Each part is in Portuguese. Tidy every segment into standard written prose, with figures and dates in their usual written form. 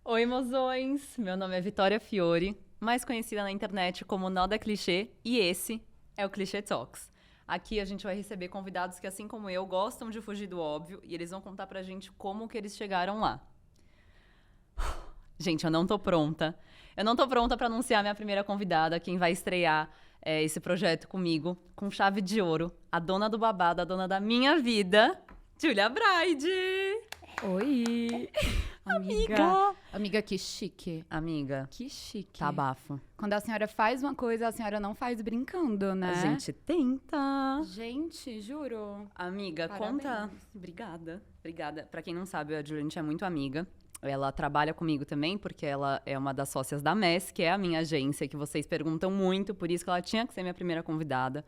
Oi, mozões! Meu nome é Vitória Fiore, mais conhecida na internet como Noda Clichê, e esse é o Clichê Talks. Aqui a gente vai receber convidados que, assim como eu, gostam de fugir do óbvio e eles vão contar pra gente como que eles chegaram lá. Gente, eu não tô pronta. Eu não tô pronta pra anunciar minha primeira convidada, quem vai estrear esse projeto comigo, com chave de ouro, a dona do babado, a dona da minha vida, Julia Braide! Oi! Amiga! Amiga, que chique. Amiga, Que chique. tá bafo. Quando a senhora faz uma coisa, a senhora não faz brincando, né? A gente tenta. Gente, juro. Amiga, Parabéns. conta. Obrigada. Obrigada. Pra quem não sabe, a Juliette é muito amiga. Ela trabalha comigo também, porque ela é uma das sócias da MES, que é a minha agência, que vocês perguntam muito, por isso que ela tinha que ser minha primeira convidada.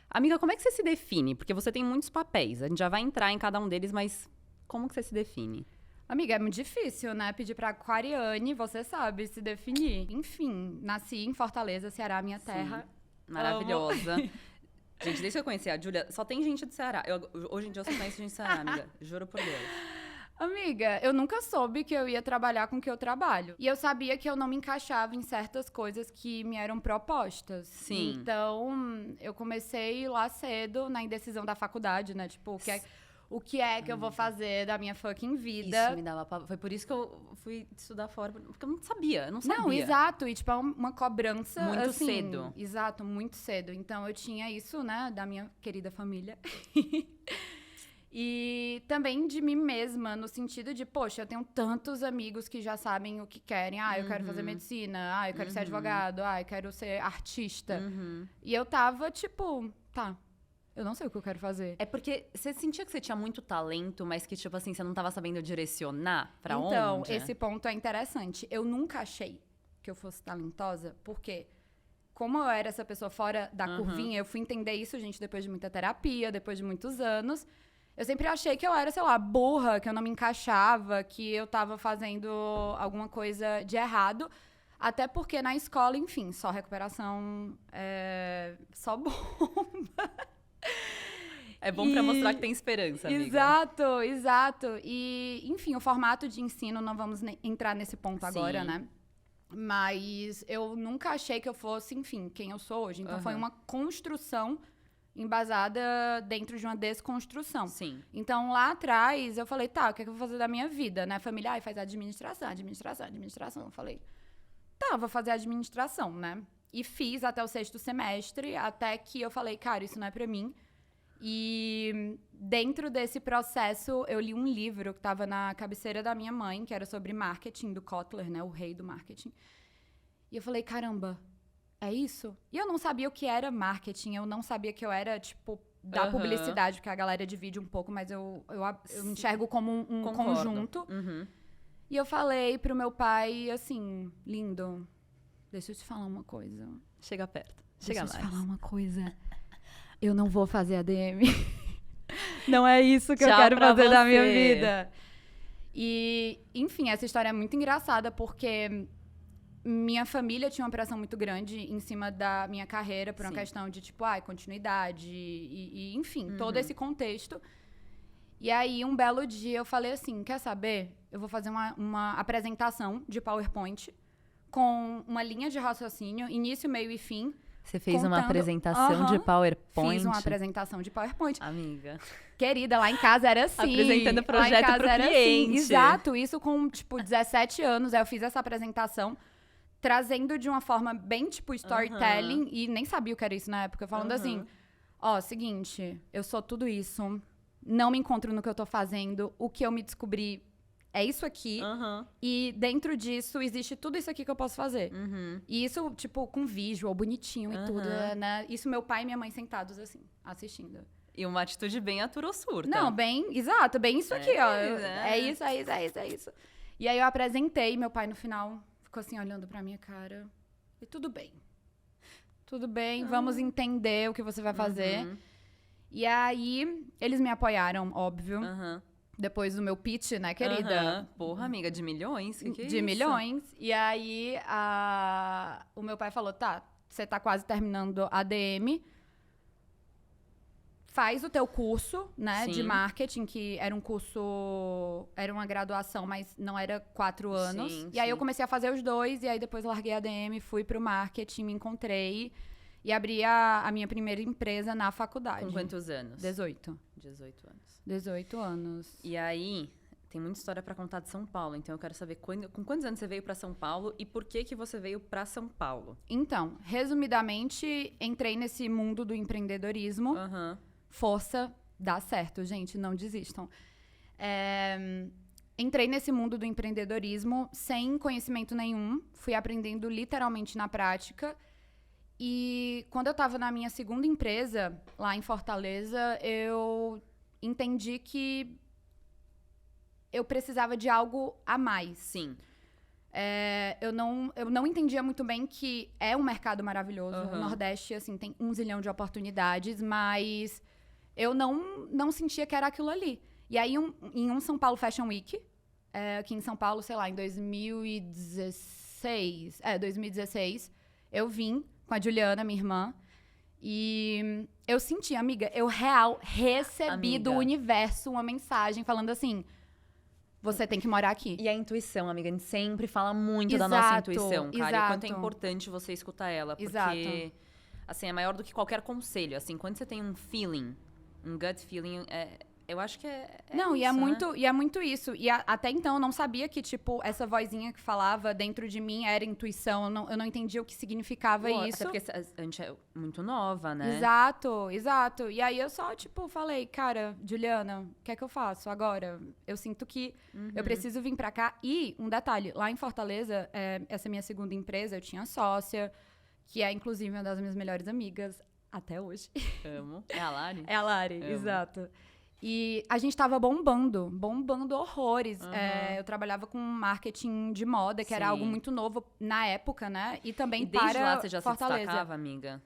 Amiga, como é que você se define? Porque você tem muitos papéis. A gente já vai entrar em cada um deles, mas como que você se define? Amiga, é muito difícil, né? Pedir pra aquariane, você sabe, se definir. Enfim, nasci em Fortaleza, Ceará, minha terra. Maravilhosa. Gente, desde que eu conheci a Júlia, só tem gente do Ceará. Hoje em dia eu só conheço gente do Ceará, amiga. Juro por Deus. Amiga, eu nunca soube que eu ia trabalhar com o que eu trabalho. E eu sabia que eu não me encaixava em certas coisas que me eram propostas. Sim. Então, eu comecei lá cedo, na indecisão da faculdade, né? Tipo, o que é que eu vou fazer da minha fucking vida? Isso me dava Foi por isso que eu fui estudar fora, porque eu não sabia, eu não sabia. Não, exato. E, tipo, é uma cobrança, Muito assim, cedo. Exato, muito cedo. Então, eu tinha isso, né, da minha querida família. E também de mim mesma, no sentido de, poxa, eu tenho tantos amigos que já sabem o que querem. Ah, eu quero fazer medicina. Ah, eu quero ser advogado. Ah, eu quero ser artista. E eu tava, tipo, tá, eu não sei o que eu quero fazer. É porque você sentia que você tinha muito talento, mas que, tipo assim, você não tava sabendo direcionar pra onde? Então, esse ponto é interessante. Eu nunca achei que eu fosse talentosa, porque como eu era essa pessoa fora da curvinha, eu fui entender isso, gente, depois de muita terapia, depois de muitos anos. Eu sempre achei que eu era, sei lá, burra, que eu não me encaixava, que eu tava fazendo alguma coisa de errado. Até porque na escola, enfim, só recuperação, só bomba. É bom pra mostrar que tem esperança, amiga. Exato, exato. E, enfim, o formato de ensino, não vamos entrar nesse ponto agora, né? Mas eu nunca achei que eu fosse, enfim, quem eu sou hoje. Então, foi uma construção embasada dentro de uma desconstrução. Sim. Então, lá atrás, eu falei, tá, o que é que eu vou fazer da minha vida, né? Família, faz administração. Eu falei, tá, vou fazer administração, né? E fiz até o 6º semestre, até que eu falei, cara, isso não é pra mim. E dentro desse processo, eu li um livro que estava na cabeceira da minha mãe, que era sobre marketing, do Kotler, né? O rei do marketing. E eu falei, caramba, é isso? E eu não sabia o que era marketing, eu não sabia que eu era, tipo, da publicidade, porque a galera divide um pouco, mas eu enxergo como um conjunto. E eu falei pro meu pai, assim, lindo, deixa eu te falar uma coisa. Chega perto. Chega mais. Deixa eu te falar uma coisa. Eu não vou fazer ADM. Não é isso que eu quero fazer da minha vida. E, enfim, essa história é muito engraçada, porque minha família tinha uma pressão muito grande em cima da minha carreira, por uma questão de, tipo, continuidade e enfim, todo esse contexto. E aí, um belo dia, eu falei assim, quer saber? Eu vou fazer uma apresentação de PowerPoint com uma linha de raciocínio, início, meio e fim. Você fez uma apresentação de PowerPoint? Fiz uma apresentação de PowerPoint. Amiga. Querida, lá em casa era assim. Apresentando projeto pro cliente. Assim. Exato, isso com, tipo, 17 anos. Aí eu fiz essa apresentação, trazendo de uma forma bem, tipo, storytelling. E nem sabia o que era isso na época. Falando assim, seguinte, eu sou tudo isso. Não me encontro no que eu tô fazendo. O que eu me descobri é isso aqui. E dentro disso, existe tudo isso aqui que eu posso fazer. E isso, tipo, com visual, bonitinho e tudo, né? Isso meu pai e minha mãe sentados, assim, assistindo. E uma atitude bem atura ou surta. Não, bem, exato, bem isso aqui, ó. É isso. E aí eu apresentei, meu pai no final ficou assim, olhando pra minha cara. E tudo bem. Tudo bem, vamos entender o que você vai fazer. E aí, eles me apoiaram, óbvio. Depois do meu pitch, né, querida? Porra, amiga, de milhões? Que é de isso? milhões. E aí, o meu pai falou, tá, você tá quase terminando a ADM. faz o teu curso, né, de Sim. marketing, que era um curso, era uma graduação, mas não era 4 anos. Sim, E aí sim. eu comecei a fazer os dois, e aí depois larguei a ADM, fui pro marketing, me encontrei e abri a minha primeira empresa na faculdade. Com quantos anos? 18. 18 anos. 18 anos. E aí, tem muita história pra contar de São Paulo, então eu quero saber com quantos anos você veio pra São Paulo e por que você veio pra São Paulo? Então, resumidamente, entrei nesse mundo do empreendedorismo. Aham. Força, dá certo, gente, não desistam. Entrei nesse mundo do empreendedorismo sem conhecimento nenhum, fui aprendendo literalmente na prática. E quando eu estava na minha segunda empresa, lá em Fortaleza, eu entendi que eu precisava de algo a mais. Sim. Eu não entendia muito bem que é um mercado maravilhoso. Uhum. O Nordeste, assim, tem 1 zilhão de oportunidades, mas eu não sentia que era aquilo ali. E aí, em um São Paulo Fashion Week, aqui em São Paulo, sei lá, em 2016, eu vim com a Juliana, minha irmã, e eu senti, amiga, eu recebi do universo uma mensagem falando assim: você tem que morar aqui. E a intuição, amiga, a gente sempre fala muito da Exato, nossa intuição, cara. E o quanto é exato. importante você escutar ela. Porque, Exato. assim, é maior do que qualquer conselho. Assim, quando você tem um feeling, um gut feeling, eu acho que Não, isso, e é né? muito isso. E até então eu não sabia que, tipo, essa vozinha que falava dentro de mim era intuição. Eu não entendia o que significava isso. Até porque a gente é muito nova, né? Exato, exato. E aí eu só, tipo, falei, cara, Juliana, o que é que eu faço agora? Eu sinto que eu preciso vir pra cá. E, um detalhe, lá em Fortaleza, essa minha segunda empresa, eu tinha sócia, que é, inclusive, uma das minhas melhores amigas até hoje. Amo. É a Lari? É a Lari, Amo. exato. E a gente tava bombando horrores. Uhum. Eu trabalhava com marketing de moda, que era Sim. algo muito novo na época, né? E também E desde para lá você já se Fortaleza. destacava, amiga?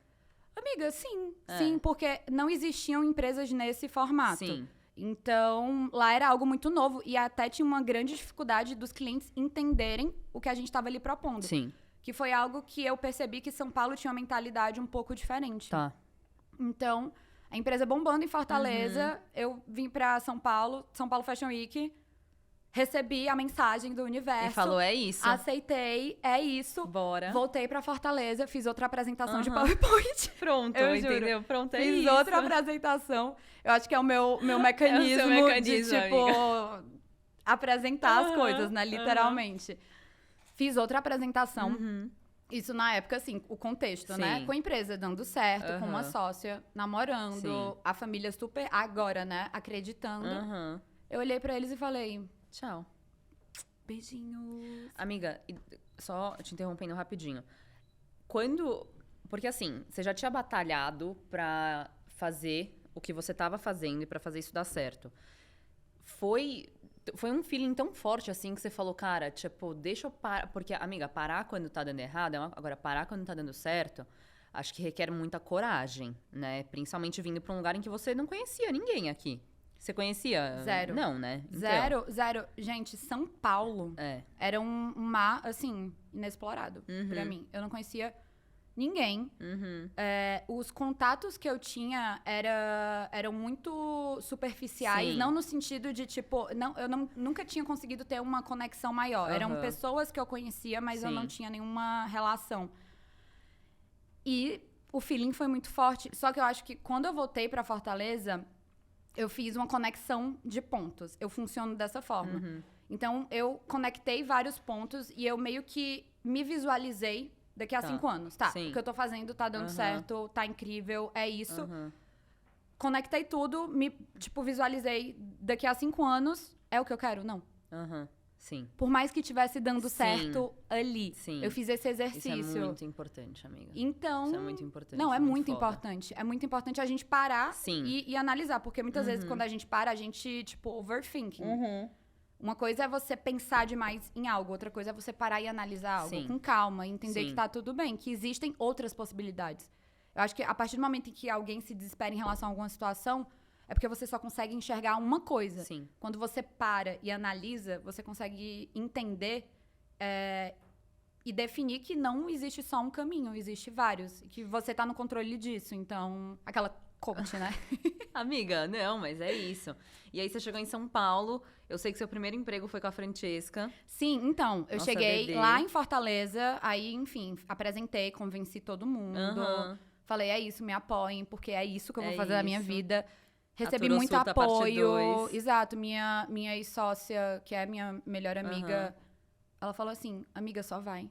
Amiga, sim, É. sim, porque não existiam empresas nesse formato. Sim. Então, lá era algo muito novo e até tinha uma grande dificuldade dos clientes entenderem o que a gente estava ali propondo. Sim. Que foi algo que eu percebi que São Paulo tinha uma mentalidade um pouco diferente. Tá. Então, a empresa bombando em Fortaleza, eu vim pra São Paulo Fashion Week, recebi a mensagem do universo. E falou, é isso. Aceitei, é isso. Bora. Voltei pra Fortaleza, fiz outra apresentação de Uhum. PowerPoint. Pronto, Eu juro. entendeu? Pronto, é Fiz isso. outra apresentação. Eu acho que é o meu mecanismo, mecanismo, de, tipo, apresentar as coisas, né? Literalmente. Fiz outra apresentação. Isso na época, assim, o contexto, né? Sim. Com a empresa dando certo, com uma Aham. sócia namorando, Sim. a família super, agora, né? Acreditando. Aham. Eu olhei pra eles e falei, Tchau. beijinhos. Amiga, só te interrompendo rapidinho. Porque assim, você já tinha batalhado pra fazer o que você tava fazendo e pra fazer isso dar certo. Foi um feeling tão forte assim que você falou, cara, tipo, deixa eu parar. Porque, amiga, parar quando tá dando errado, agora parar quando tá dando certo, acho que requer muita coragem, né? Principalmente vindo pra um lugar em que você não conhecia ninguém aqui. Você conhecia? Zero. Não, né? Então, Zero. Gente, São Paulo era um mar, assim, inexplorado pra mim. Eu não conhecia ninguém. Os contatos que eu tinha eram muito superficiais. Sim. Não no sentido de, tipo... eu nunca tinha conseguido ter uma conexão maior. Eram Aham. pessoas que eu conhecia, mas eu Sim. não tinha nenhuma relação. E o feeling foi muito forte. Só que eu acho que quando eu voltei pra Fortaleza, eu fiz uma conexão de pontos. Eu funciono dessa forma. Então, eu conectei vários pontos e eu meio que me visualizei daqui a Tá. 5 anos. Tá, Sim. o que eu tô fazendo tá dando Aham. certo, tá incrível, é isso. Aham. Conectei tudo, visualizei daqui a 5 anos, é o que eu quero? Não. Aham. Sim. Por mais que tivesse dando Sim. certo ali. Sim. Eu fiz esse exercício. Isso é muito importante, amiga. Então, Isso é muito importante. não, é muito foda. importante. É muito importante a gente parar Sim. e analisar. Porque muitas vezes, quando a gente para, a gente, tipo, overthinking. Uma coisa é você pensar demais em algo, outra coisa é você parar e analisar algo Sim. com calma, e entender Sim. que tá tudo bem, que existem outras possibilidades. Eu acho que a partir do momento em que alguém se desespera em relação a alguma situação, é porque você só consegue enxergar uma coisa. Sim. Quando você para e analisa, você consegue entender e definir que não existe só um caminho, existe vários. E que você tá no controle disso. Então, aquela coach, né? Amiga, não, mas é isso. E aí você chegou em São Paulo, eu sei que seu primeiro emprego foi com a Francesca. Sim, então, eu Nossa, cheguei bebê. lá em Fortaleza, aí, enfim, apresentei, convenci todo mundo. Aham. Falei, é isso, me apoiem, porque é isso que eu vou É fazer da minha isso. vida. Recebi Aturo muito Sulta, parte apoio. 2. Exato, minha ex-sócia, que é minha melhor amiga, ela falou assim, amiga, só vai.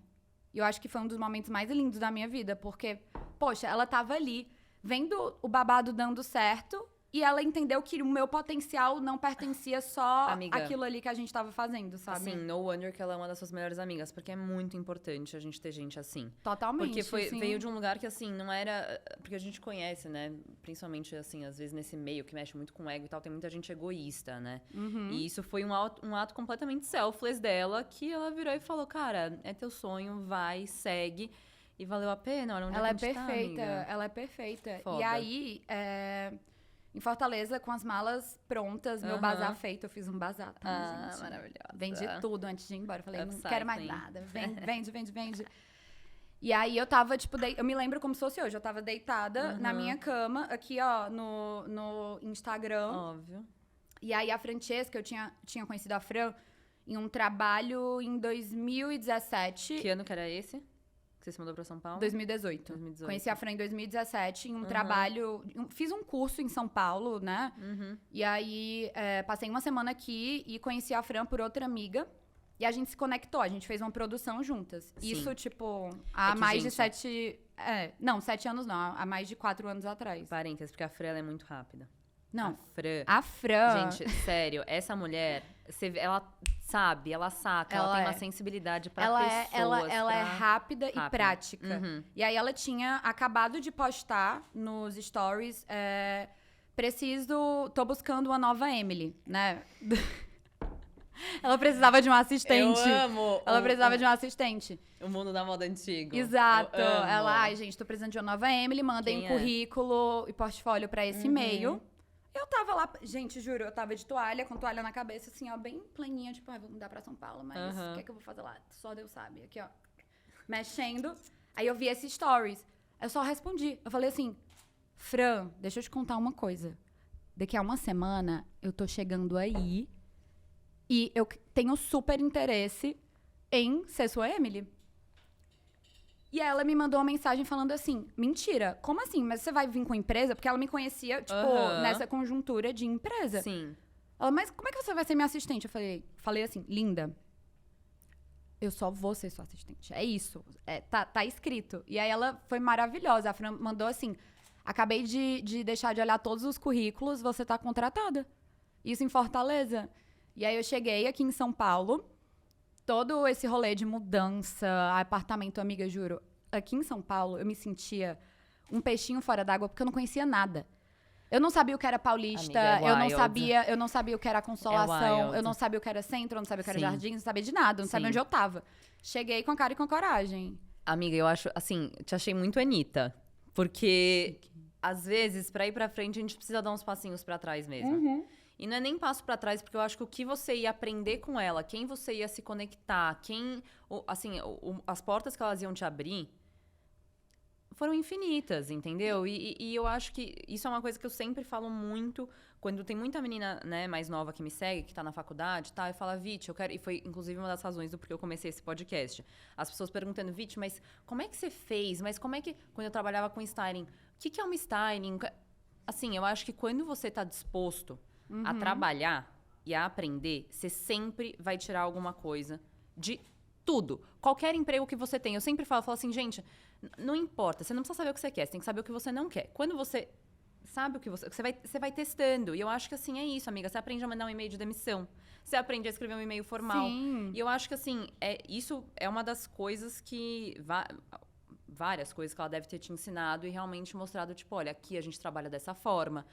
E eu acho que foi um dos momentos mais lindos da minha vida, porque, poxa, ela tava ali, vendo o babado dando certo, e ela entendeu que o meu potencial não pertencia só Amiga, àquilo ali que a gente tava fazendo, sabe? Assim, no wonder que ela é uma das suas melhores amigas, porque é muito importante a gente ter gente assim. Totalmente, Porque sim. veio de um lugar que, assim, não era... Porque a gente conhece, né? Principalmente, assim, às vezes nesse meio que mexe muito com ego e tal, tem muita gente egoísta, né? E isso foi um ato completamente selfless dela, que ela virou e falou, cara, é teu sonho, vai, segue. E valeu a pena, olha onde Ela a é gente tá, perfeita, amiga. ela é perfeita. Foda. E aí, em Fortaleza, com as malas prontas, meu bazar feito, eu fiz um bazar, tá, gente? Maravilhosa. Vendi tudo antes de ir embora. Falei, não Upcycling. quero mais nada. Vende. E aí eu tava, tipo, eu me lembro como se fosse hoje. Eu tava deitada na minha cama, aqui, ó, no Instagram. Óbvio. E aí a Francesca, eu tinha conhecido a Fran em um trabalho em 2017. Que ano que era esse? Que você se mudou pra São Paulo? 2018. 2018. Conheci a Fran em 2017 em um trabalho... Fiz um curso em São Paulo, né? E aí, passei uma semana aqui e conheci a Fran por outra amiga. E a gente se conectou, a gente fez uma produção juntas. Sim. Isso, tipo, há que, mais de gente, 7... não, 7 anos não, há mais de 4 anos atrás. Parênteses, porque a Fran ela é muito rápida. Não, A Fran... a Fran... Gente, sério, essa mulher, ela sabe, ela saca, ela tem uma sensibilidade pra pessoas. Ela é rápida e Rápida. prática. E aí ela tinha acabado de postar nos stories, tô buscando uma nova Emily, né? Ela precisava de um assistente. Eu amo Ela precisava de um assistente. o mundo da moda antigo. Exato. Eu amo. Ela, ai, gente, tô precisando de uma nova Emily, mandem Quem um currículo e portfólio pra esse e-mail. Eu tava lá, gente, juro, eu tava de toalha, com toalha na cabeça, assim, ó, bem planinha, tipo, vou mudar pra São Paulo, mas o que é que eu vou fazer lá? Só Deus sabe. Aqui, ó, mexendo. Aí eu vi esses stories. Eu só respondi. Eu falei assim, Fran, deixa eu te contar uma coisa. Daqui a uma semana, eu tô chegando aí e eu tenho super interesse em ser sua Emily. E aí ela me mandou uma mensagem falando assim, mentira, como assim? Mas você vai vir com empresa? Porque ela me conhecia, tipo, nessa conjuntura de empresa. Sim. Ela, mas como é que você vai ser minha assistente? Eu falei assim, linda, eu só vou ser sua assistente. É isso, tá escrito. E aí ela foi maravilhosa, a Fran mandou assim, acabei de deixar de olhar todos os currículos, você tá contratada. Isso em Fortaleza. E aí eu cheguei aqui em São Paulo, todo esse rolê de mudança, apartamento, amiga, juro. Aqui em São Paulo, eu me sentia um peixinho fora d'água, porque eu não conhecia nada. Eu não sabia o que era Paulista, Amiga, é eu não sabia o que era Consolação, wild. eu não sabia o que era Centro, eu não sabia o que era Sim. Jardim, não sabia de nada, eu não sabia Sim. onde eu tava. Cheguei com a cara e com a coragem. Amiga, eu acho, assim, te achei muito Anitta. Porque, às vezes, pra ir pra frente, a gente precisa dar uns passinhos pra trás mesmo. E não é nem passo pra trás, porque eu acho que o que você ia aprender com ela, quem você ia se conectar, as portas que elas iam te abrir foram infinitas, entendeu? E eu acho que isso é uma coisa que eu sempre falo muito quando tem muita menina, né, mais nova que me segue, que tá na faculdade, tá? Eu falo, Vit, eu quero... E foi, inclusive, uma das razões do porquê eu comecei esse podcast. As pessoas perguntando, Vit, mas como é que você fez? Mas como é que... Quando eu trabalhava com styling, o que é um styling? Assim, eu acho que quando você tá disposto a trabalhar e a aprender, você sempre vai tirar alguma coisa de tudo. Qualquer emprego que você tem. Eu sempre falo assim, gente, não importa, você não precisa saber o que você quer, você tem que saber o que você não quer. Quando você sabe o que você vai testando. E eu acho que assim, é isso, amiga. Você aprende a mandar um e-mail de demissão. Você aprende a escrever um e-mail formal. Sim. E eu acho que assim, isso é uma das coisas que... várias coisas que ela deve ter te ensinado e realmente mostrado, tipo, olha, aqui a gente trabalha dessa forma.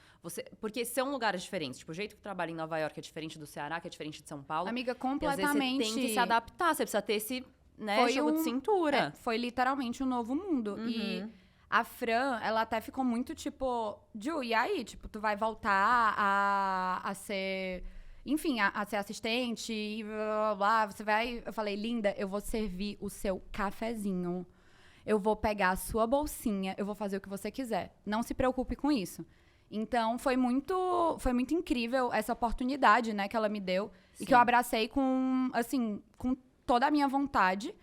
Porque são lugares diferentes. Tipo, o jeito que trabalha em Nova York é diferente do Ceará, que é diferente de São Paulo. Amiga, E às vezes completamente. você tem que se adaptar, você precisa ter esse, né, jogo de cintura. Foi literalmente um novo mundo. E a Fran, ela até ficou muito, tipo, Ju, e aí? Tipo, tu vai voltar a ser... Enfim, a ser assistente e blá, blá, blá. Você vai... Eu falei, linda, eu vou servir o seu cafezinho. Eu vou pegar a sua bolsinha, eu vou fazer o que você quiser. Não se preocupe com isso. Então, foi muito incrível essa oportunidade, né, que ela me deu. Sim. E que eu abracei com toda a minha vontade.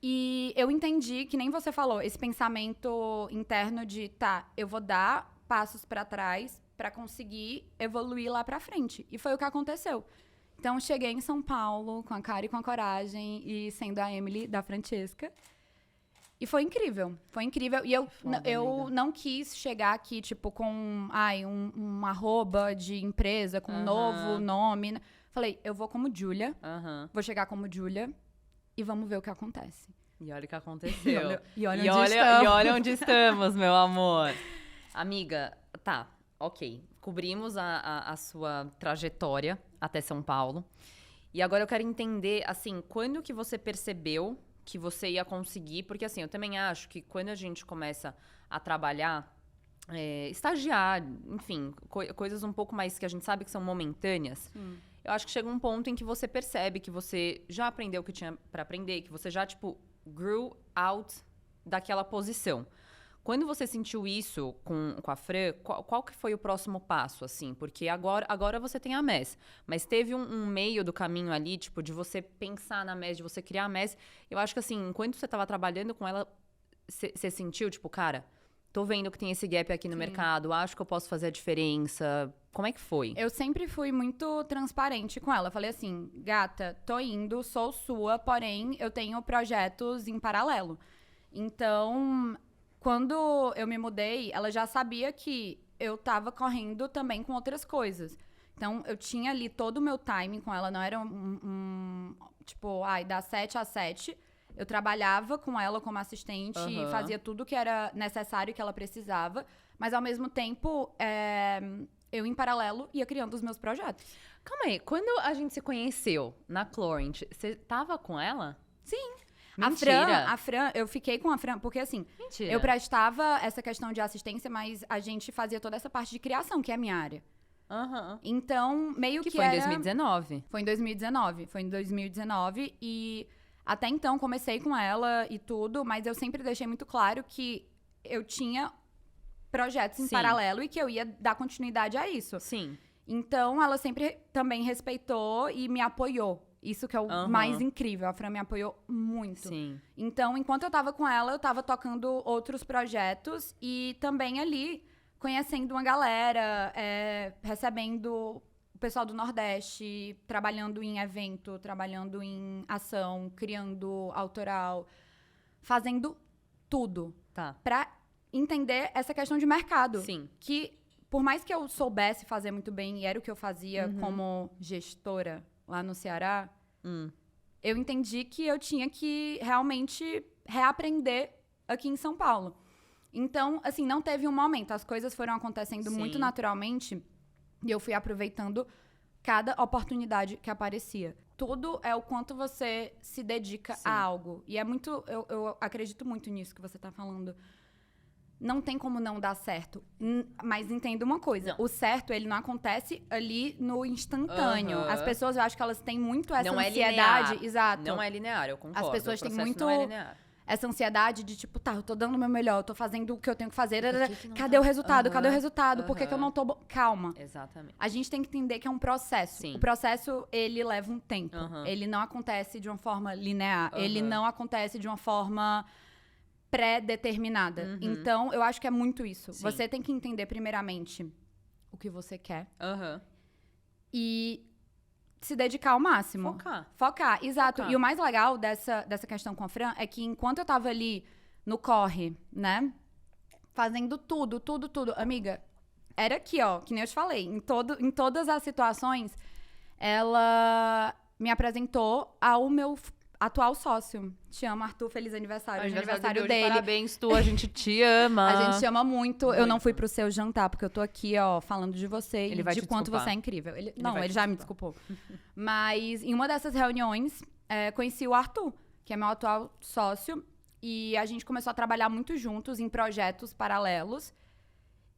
E eu entendi, que nem você falou, esse pensamento interno de, tá, eu vou dar passos pra trás pra conseguir evoluir lá pra frente. E foi o que aconteceu. Então, cheguei em São Paulo com a cara e com a coragem e sendo a Emily da Francesca. E foi incrível. Foi incrível. E eu não quis chegar aqui, tipo, com um arroba de empresa, com um novo nome. Falei, eu vou como Julia. Vou chegar como Julia e vamos ver o que acontece. E olha o que aconteceu. E olha onde estamos, meu amor. Amiga, tá, ok. Cobrimos a sua trajetória até São Paulo. E agora eu quero entender, assim, quando que você percebeu que você ia conseguir? Porque, assim, eu também acho que quando a gente começa a trabalhar, estagiar, enfim, coisas um pouco mais que a gente sabe que são momentâneas, eu acho que chega um ponto em que você percebe que você já aprendeu o que tinha pra aprender, que você já, tipo, grew out daquela posição. Quando você sentiu isso com a Fran, qual que foi o próximo passo, assim? Porque agora você tem a MES, mas teve um meio do caminho ali, tipo, de você pensar na MES, de você criar a MES. Eu acho que, assim, enquanto você estava trabalhando com ela, você sentiu, tipo, cara, tô vendo que tem esse gap aqui no mercado, acho que eu posso fazer a diferença. Como é que foi? Eu sempre fui muito transparente com ela. Falei assim, gata, tô indo, sou sua, porém eu tenho projetos em paralelo. Então, quando eu me mudei, ela já sabia que eu tava correndo também com outras coisas. Então, eu tinha ali todo o meu timing com ela, não era tipo, das 7 às 7. Eu trabalhava com ela como assistente e fazia tudo que era necessário que ela precisava. Mas, ao mesmo tempo, eu, em paralelo, ia criando os meus projetos. Calma aí, quando a gente se conheceu na Clorent, você tava com ela? Sim. Mentira. A Fran, eu fiquei com a Fran, porque assim, Mentira. eu prestava essa questão de assistência, mas a gente fazia toda essa parte de criação, que é a minha área. Então, meio que foi em 2019. Foi em 2019 e até então comecei com ela e tudo, mas eu sempre deixei muito claro que eu tinha projetos em paralelo e que eu ia dar continuidade a isso. Sim. Então, ela sempre também respeitou e me apoiou. Isso que é o mais incrível. A Fran me apoiou muito. Sim. Então, enquanto eu tava com ela, eu tava tocando outros projetos e também ali conhecendo uma galera, recebendo o pessoal do Nordeste, trabalhando em evento, trabalhando em ação, criando autoral, fazendo tudo. Tá. Pra entender essa questão de mercado. Sim. Que, por mais que eu soubesse fazer muito bem, e era o que eu fazia como gestora lá no Ceará, eu entendi que eu tinha que realmente reaprender aqui em São Paulo. Então, assim, não teve um momento. As coisas foram acontecendo muito naturalmente e eu fui aproveitando cada oportunidade que aparecia. Tudo é o quanto você se dedica a algo. E é muito... Eu acredito muito nisso que você tá falando. Não tem como não dar certo. Mas entenda uma coisa. Não. O certo, ele não acontece ali no instantâneo. As pessoas, eu acho que elas têm muito essa ansiedade. Linear. Exato. Não é linear, eu concordo. As pessoas têm muito não é linear. essa ansiedade de tipo, tá, eu tô dando o meu melhor, eu tô fazendo o que eu tenho que fazer. Que Cadê o resultado? Cadê o resultado? Por que eu não tô... Calma. Exatamente. A gente tem que entender que é um processo. Sim. O processo, ele leva um tempo. Ele não acontece de uma forma linear. Ele não acontece de uma forma pré-determinada. Então, eu acho que é muito isso. Sim. Você tem que entender, primeiramente, o que você quer. E se dedicar ao máximo. Focar, exato. Focar. E o mais legal dessa questão com a Fran é que enquanto eu tava ali no corre, né? Fazendo tudo. Amiga, era aqui, ó, que nem eu te falei. Em todas as situações, ela me apresentou ao meu atual sócio. Te amo, Arthur. Feliz aniversário. Hoje é aniversário dele. Parabéns, tu. A gente te ama. A gente te ama muito. Eu não fui pro seu jantar, porque eu tô aqui, ó, falando de você Ele e vai de te quanto desculpar. você é incrível. Ele vai te já me desculpou. Mas em uma dessas reuniões, conheci o Arthur, que é meu atual sócio. E a gente começou a trabalhar muito juntos em projetos paralelos.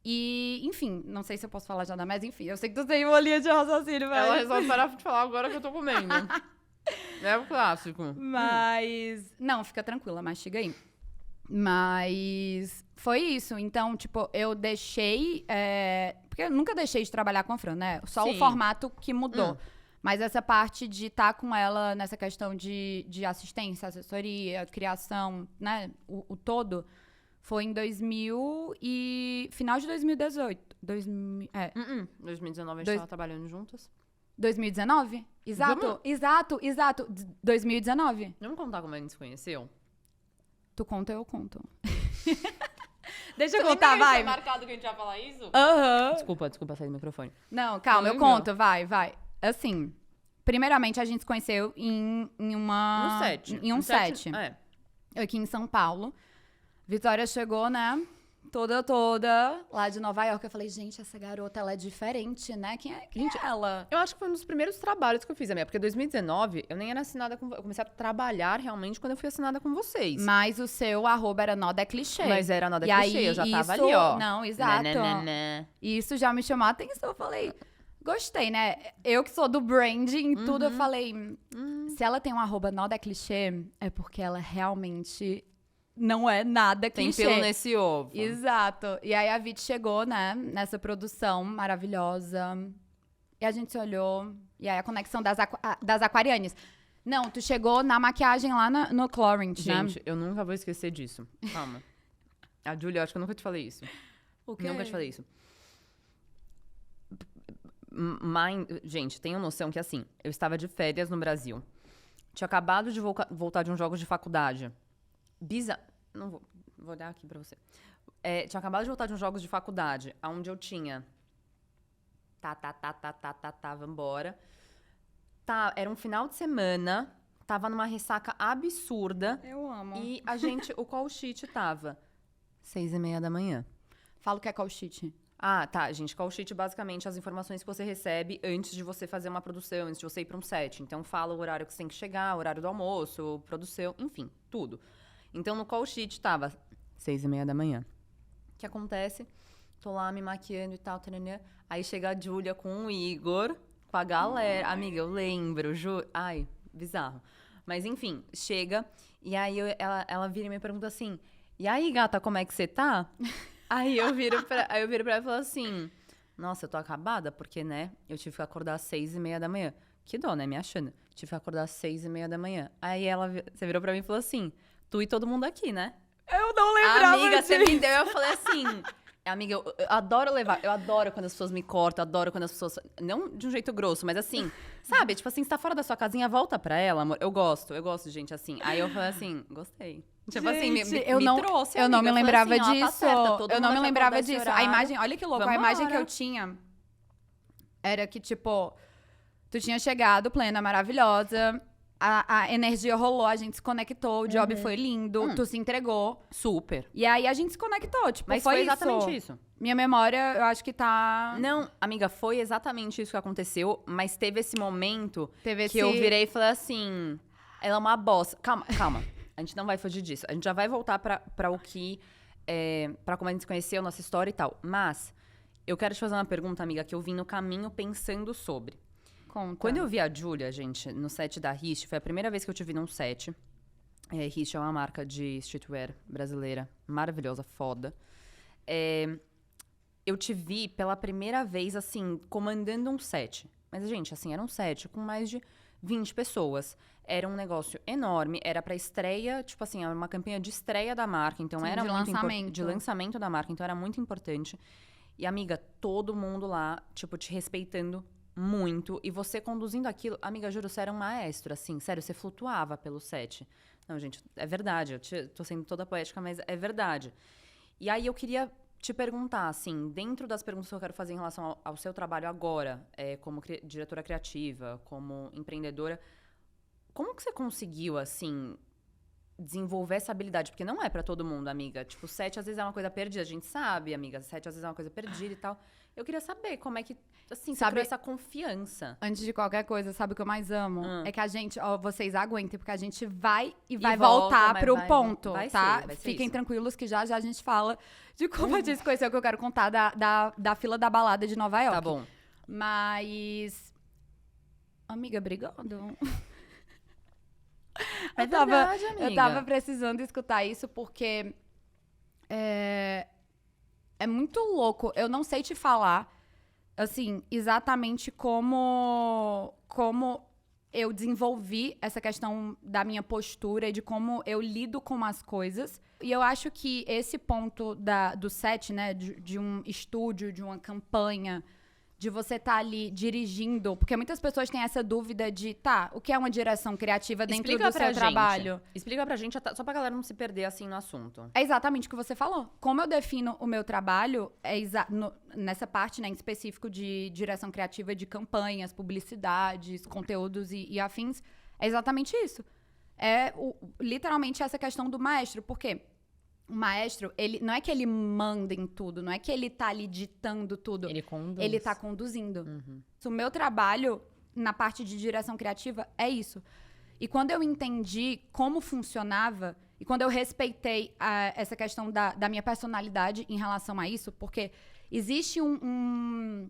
E, enfim, não sei se eu posso falar já, mas enfim, eu sei que tu tem uma linha de raciocínio, velho. Ela resolve parar de falar agora que eu tô comendo. É o clássico. Mas... Não, fica tranquila, mastiga aí. Mas foi isso. Então, tipo, eu deixei... porque eu nunca deixei de trabalhar com a Fran, né? Só o Sim. formato que mudou. Mas essa parte de estar com ela nessa questão de assistência, assessoria, criação, né? O todo, foi em 2000 e... Final de 2018. 2019 a gente tava trabalhando juntas. 2019? Exato, exato. 2019. Vamos contar como a gente se conheceu? Tu conta, eu conto. Deixa eu Você contar, lembra que a gente vai. tinha marcado que a gente ia falar isso? Aham. Desculpa sair do microfone. Não, calma, eu lembro. conto, vai. Assim, primeiramente a gente se conheceu em uma... No set. Em um No set. É. Aqui em São Paulo. Vitória chegou, né? Toda lá de Nova York. Eu falei, gente, essa garota, ela é diferente, né? Quem é ela? Eu acho que foi um dos primeiros trabalhos que eu fiz, porque 2019 eu nem era assinada com... Eu comecei a trabalhar realmente quando eu fui assinada com vocês. Mas o seu @, era Nó da Clichê. Mas era nada E clichê, aí, eu já tava isso- ali, ó. Não, exato. E isso já me chamou a atenção. Eu falei, gostei, né? Eu que sou do branding e tudo, eu falei, se ela tem um @, Nó da Clichê, é porque ela realmente não é nada Tem clichê. pelo nesse ovo. Exato. E aí a Vit chegou, né, nessa produção maravilhosa. E a gente se olhou. E aí a conexão das aquarianes. Não, tu chegou na maquiagem lá no Clorint, né? Gente, eu nunca vou esquecer disso. Calma. A Júlia, eu acho que eu nunca te falei isso. O quê? Nunca te falei isso. Gente, tenham noção que assim, eu estava de férias no Brasil. Tinha acabado de voltar de uns jogos de faculdade. Não vou olhar aqui pra você. Tinha acabado de voltar de uns jogos de faculdade, onde eu tinha. Vambora. Era um final de semana, tava numa ressaca absurda. Eu amo. E o call sheet tava 6:30 da manhã. Fala o que é call sheet. Ah, tá, gente. Call sheet, basicamente, as informações que você recebe antes de você fazer uma produção, antes de você ir pra um set. Então, fala o horário que você tem que chegar, o horário do almoço, produção, enfim, tudo. Então, no call sheet tava 6:30 da manhã. O que acontece? Tô lá me maquiando e tal, taranã. Aí chega a Júlia com o Igor, com a galera. Amiga, eu lembro, juro. Ai, bizarro. Mas, enfim, chega. E aí, ela vira e me pergunta assim, e aí, gata, como é que você tá? Aí eu viro pra ela e falo assim, nossa, eu tô acabada, porque, né, eu tive que acordar às 6:30 da manhã. Que dó, né, me achando. Tive que acordar às 6:30 da manhã. Aí você virou pra mim e falou assim, tu e todo mundo aqui, né? Eu não lembrava Amiga, você disso. me deu, eu falei assim... Amiga, eu adoro levar, eu adoro quando as pessoas me cortam, adoro quando as pessoas... Não de um jeito grosso, mas assim, sabe? Tipo assim, você tá fora da sua casinha, volta pra ela, amor. Eu gosto de gente assim. Aí eu falei assim, gostei. Tipo assim, me trouxe, eu não me amiga. Eu lembrava falei assim, ó, disso. tá certa, todo Eu mundo não me vai lembrava acordar esse disso. A horário. imagem, olha que louco, a imagem que Vambora. eu tinha era que, tipo, tu tinha chegado plena, maravilhosa, a energia rolou, a gente se conectou, o job foi lindo, tu se entregou. Super. E aí a gente se conectou, tipo, Mas foi foi isso. exatamente isso. Minha memória, eu acho que tá... Não, amiga, foi exatamente isso que aconteceu, mas teve esse momento Teve que eu virei e falei assim, ela é uma bosta. Calma. A gente não vai fugir disso. A gente já vai voltar pra o que... pra como a gente se conheceu, nossa história e tal. Mas, eu quero te fazer uma pergunta, amiga, que eu vim no caminho pensando sobre. Conta. Quando eu vi a Júlia, gente, no set da Rist, foi a primeira vez que eu te vi num set. Rist é uma marca de streetwear brasileira, maravilhosa, foda. Eu te vi pela primeira vez, assim, comandando um set. Mas, gente, assim, era um set com mais de 20 pessoas. Era um negócio enorme, era pra estreia, tipo assim, era uma campanha de estreia da marca, então Sim, era de muito lançamento. de lançamento da marca, então era muito importante. E, amiga, todo mundo lá, tipo, te respeitando muito. E você conduzindo aquilo, amiga, juro, você era um maestro, assim, sério, você flutuava pelo set. Não, gente, é verdade, tô sendo toda poética, mas é verdade. E aí eu queria te perguntar, assim, dentro das perguntas que eu quero fazer em relação ao seu trabalho agora, como diretora criativa, como empreendedora, como que você conseguiu, assim, desenvolver essa habilidade? Porque não é pra todo mundo, amiga. Tipo, set às vezes é uma coisa perdida, a gente sabe, amiga. Set às vezes é uma coisa perdida e tal. Eu queria saber como é que, assim, você criou essa confiança. Antes de qualquer coisa, sabe o que eu mais amo? É que a gente, vocês aguentem, porque a gente vai E vai volta, voltar mas pro vai- ponto, vai tá? ser, vai ser Fiquem isso. tranquilos que já a gente fala de como a gente se conheceu, que eu quero contar da fila da balada de Nova York. Tá bom. Mas... Amiga, obrigado. É verdade, amiga. Eu tava precisando escutar isso porque é muito louco. Eu não sei te falar, assim, exatamente como eu desenvolvi essa questão da minha postura e de como eu lido com as coisas. E eu acho que esse ponto do set, né, de um estúdio, de uma campanha, de você estar ali dirigindo, porque muitas pessoas têm essa dúvida de, o que é uma direção criativa dentro do seu trabalho? Explica pra gente, só pra galera não se perder assim no assunto. É exatamente o que você falou. Como eu defino o meu trabalho, nessa parte, né, em específico de direção criativa de campanhas, publicidades, conteúdos e afins, é exatamente isso. É literalmente essa questão do maestro, porque o maestro, ele não é que ele manda em tudo, não é que ele tá ali ditando tudo. Ele conduz. Ele tá conduzindo. O meu trabalho na parte de direção criativa é isso. E quando eu entendi como funcionava, e quando eu respeitei essa questão da minha personalidade em relação a isso, porque existe um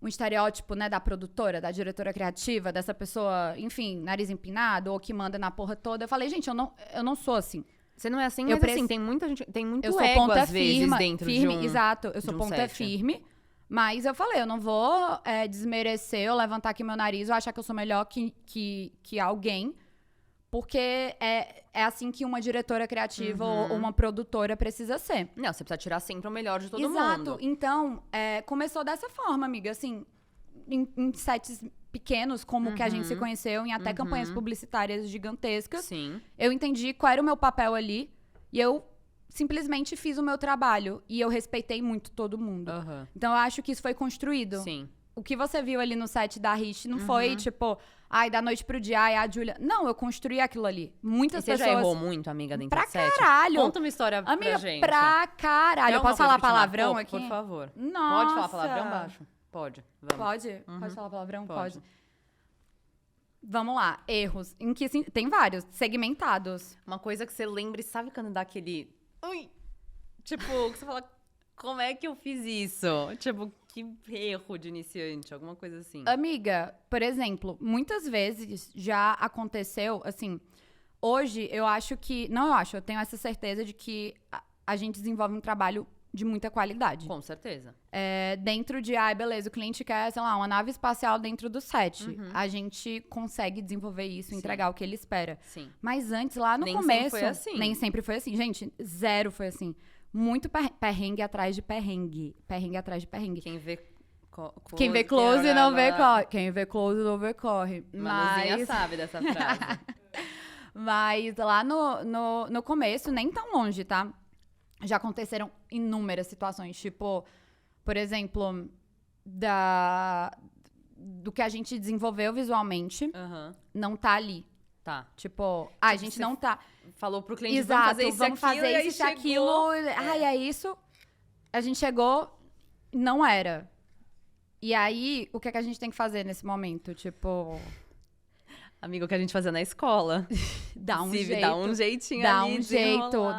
estereótipo, né, da produtora, da diretora criativa, dessa pessoa, enfim, nariz empinado, ou que manda na porra toda. Eu falei, gente, eu não sou assim. Você não é assim, mas assim, tem muita gente, tem muito ego, ponta às vezes, dentro de um... Exato, eu sou ponta firme, mas eu falei, eu não vou desmerecer, eu levantar aqui meu nariz, ou achar que eu sou melhor que alguém, porque é assim que uma diretora criativa ou uma produtora precisa ser. Não, você precisa tirar sempre o melhor de todo mundo. Exato, então, começou dessa forma, amiga, assim, em sets pequenos, como que a gente se conheceu, em até campanhas publicitárias gigantescas. Sim. Eu entendi qual era o meu papel ali e eu simplesmente fiz o meu trabalho. E eu respeitei muito todo mundo. Então, eu acho que isso foi construído. Sim. O que você viu ali no set da Rich não foi, tipo, da noite pro dia, a Júlia... Não, eu construí aquilo ali. Muitas pessoas... Você já errou muito, amiga, dentro do set? Pra caralho! Conta uma história pra gente. Pra caralho. Eu posso falar palavrão aqui? Por favor. Nossa! Pode falar palavrão baixo? Pode. Vamos. Pode? Pode falar palavrão? Pode. Vamos lá. Erros. Em que tem vários. Segmentados. Uma coisa que você lembra e sabe quando dá aquele... Ui! Tipo, que você fala... Como é que eu fiz isso? Tipo, que erro de iniciante, alguma coisa assim. Amiga, por exemplo, muitas vezes já aconteceu, assim, hoje eu acho que... Não, eu tenho essa certeza de que a gente desenvolve um trabalho de muita qualidade. Com certeza. Dentro de, beleza, o cliente quer, sei lá, uma nave espacial dentro do set. A gente consegue desenvolver isso, entregar o que ele espera. Sim. Mas antes, lá no começo... Nem sempre foi assim. Nem sempre foi assim. Gente, zero foi assim. Muito perrengue atrás de perrengue. Perrengue atrás de perrengue. Quem vê close não vê corre. Quem vê close não vê corre. Manuzinha sabe dessa frase. Mas lá no começo, nem tão longe, tá? Já aconteceram inúmeras situações. Tipo, por exemplo, do que a gente desenvolveu visualmente, não tá ali. Tá. Tipo, a gente não tá... Falou pro cliente, exato, vamos fazer isso e aquilo. É isso. A gente chegou, não era. E aí, o que é que a gente tem que fazer nesse momento? Tipo... Amigo, o que a gente fazia na escola. Dá um jeito. Dá um jeitinho dá ali.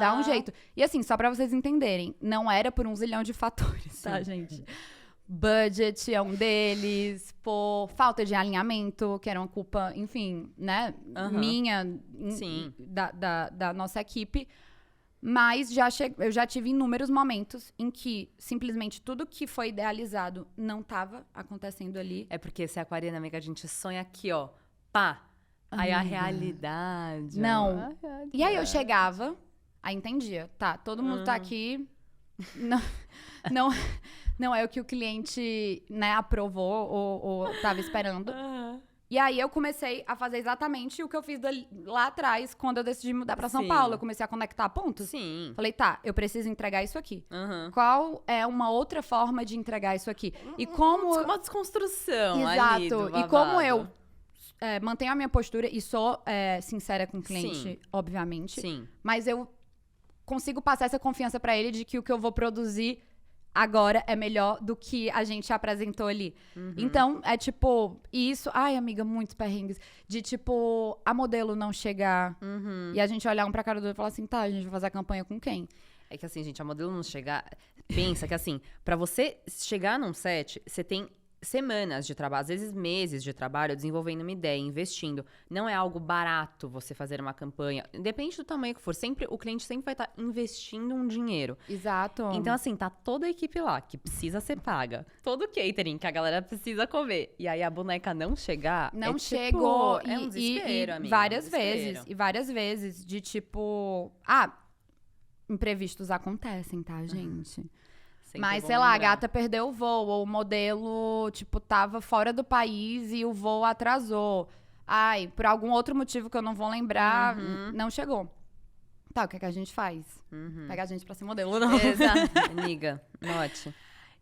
Dá um jeito. E assim, só pra vocês entenderem, não era por 1 zilhão de fatores, tá, gente? Budget é um deles, por falta de alinhamento, que era uma culpa, enfim, né, minha, da nossa equipe. Mas eu já tive inúmeros momentos em que simplesmente tudo que foi idealizado não estava acontecendo ali. É porque se é aquariana, amiga, a gente sonha aqui, ó, pá. Aí a realidade. Não. E aí eu chegava, aí entendia, tá, todo mundo tá aqui, não é o que o cliente, né, aprovou ou tava esperando. E aí eu comecei a fazer exatamente o que eu fiz lá atrás, quando eu decidi mudar pra São Paulo. Eu comecei a conectar pontos. Sim. Falei, tá, eu preciso entregar isso aqui. Qual é uma outra forma de entregar isso aqui? E como... Uma desconstrução. Exato. Ali do babado. E como eu mantenho a minha postura e sou sincera com o cliente, obviamente. Sim. Mas eu consigo passar essa confiança pra ele de que o que eu vou produzir agora é melhor do que a gente apresentou ali. Então, é tipo, isso... Ai, amiga, muitos perrengues. De tipo, a modelo não chegar e a gente olhar um pra cara do outro e falar assim, tá, a gente vai fazer a campanha com quem? É que assim, gente, a modelo não chegar... Pensa que assim, pra você chegar num set, você tem semanas de trabalho, às vezes meses de trabalho, desenvolvendo uma ideia, investindo. Não é algo barato você fazer uma campanha. Independente do tamanho que for, sempre, o cliente sempre vai estar investindo um dinheiro. Exato. Então, assim, tá toda a equipe lá, que precisa ser paga. Todo o catering que a galera precisa comer. E aí a boneca não chegar, Não é chegou. tipo, é um desespero, amiga. Várias um desespero. vezes. E várias vezes. De tipo... imprevistos acontecem, tá, gente? Sempre Mas, bom sei lá, a lembrar. gata perdeu o voo, ou o modelo, tipo, tava fora do país e o voo atrasou. Ai, por algum outro motivo que eu não vou lembrar, não chegou. Tá, o que é que a gente faz? Pega a gente pra ser modelo, não. Exato. Amiga, note.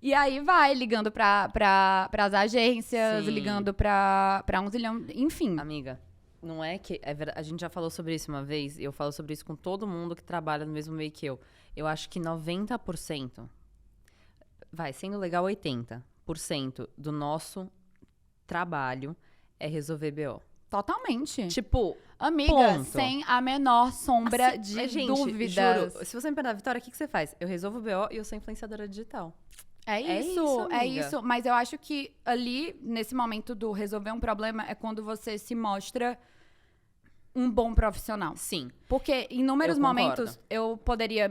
E aí vai, ligando pras agências, Sim. ligando pra um zilhão, enfim. Amiga, não é que... a gente já falou sobre isso uma vez, e eu falo sobre isso com todo mundo que trabalha no mesmo meio que eu. Eu acho que 90%, sendo legal 80% do nosso trabalho é resolver BO. Totalmente. Tipo, Amiga, ponto. sem a menor sombra assim, de mas, gente, dúvidas. juro, se você me perguntar, Vitória, o que você faz? Eu resolvo o BO e eu sou influenciadora digital. É isso, isso, é amiga. isso. Mas eu acho que ali, nesse momento do resolver um problema, é quando você se mostra um bom profissional. Sim. Porque em inúmeros Eu concordo. momentos eu poderia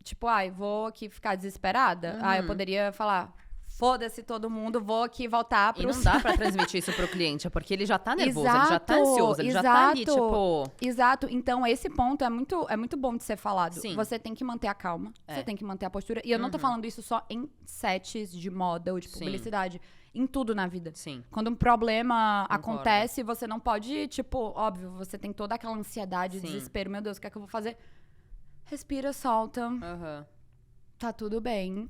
tipo, vou aqui ficar desesperada. Eu poderia falar, foda-se todo mundo, vou aqui voltar pro... E não dá pra transmitir isso pro cliente, porque ele já tá nervoso, ele já tá Exato, ansioso, ele já tá ali, exato. tipo... Exato. Então, esse ponto é muito bom de ser falado. Sim. Você tem que manter a calma, É. você tem que manter a postura. E eu não tô falando isso só em sets de moda ou de Sim. publicidade. Em tudo na vida. Sim. Quando um problema Concordo. acontece, você não pode, tipo, óbvio, você tem toda aquela ansiedade, Sim. desespero. Meu Deus, o que é que eu vou fazer? Respira, solta, Aham. tá tudo bem.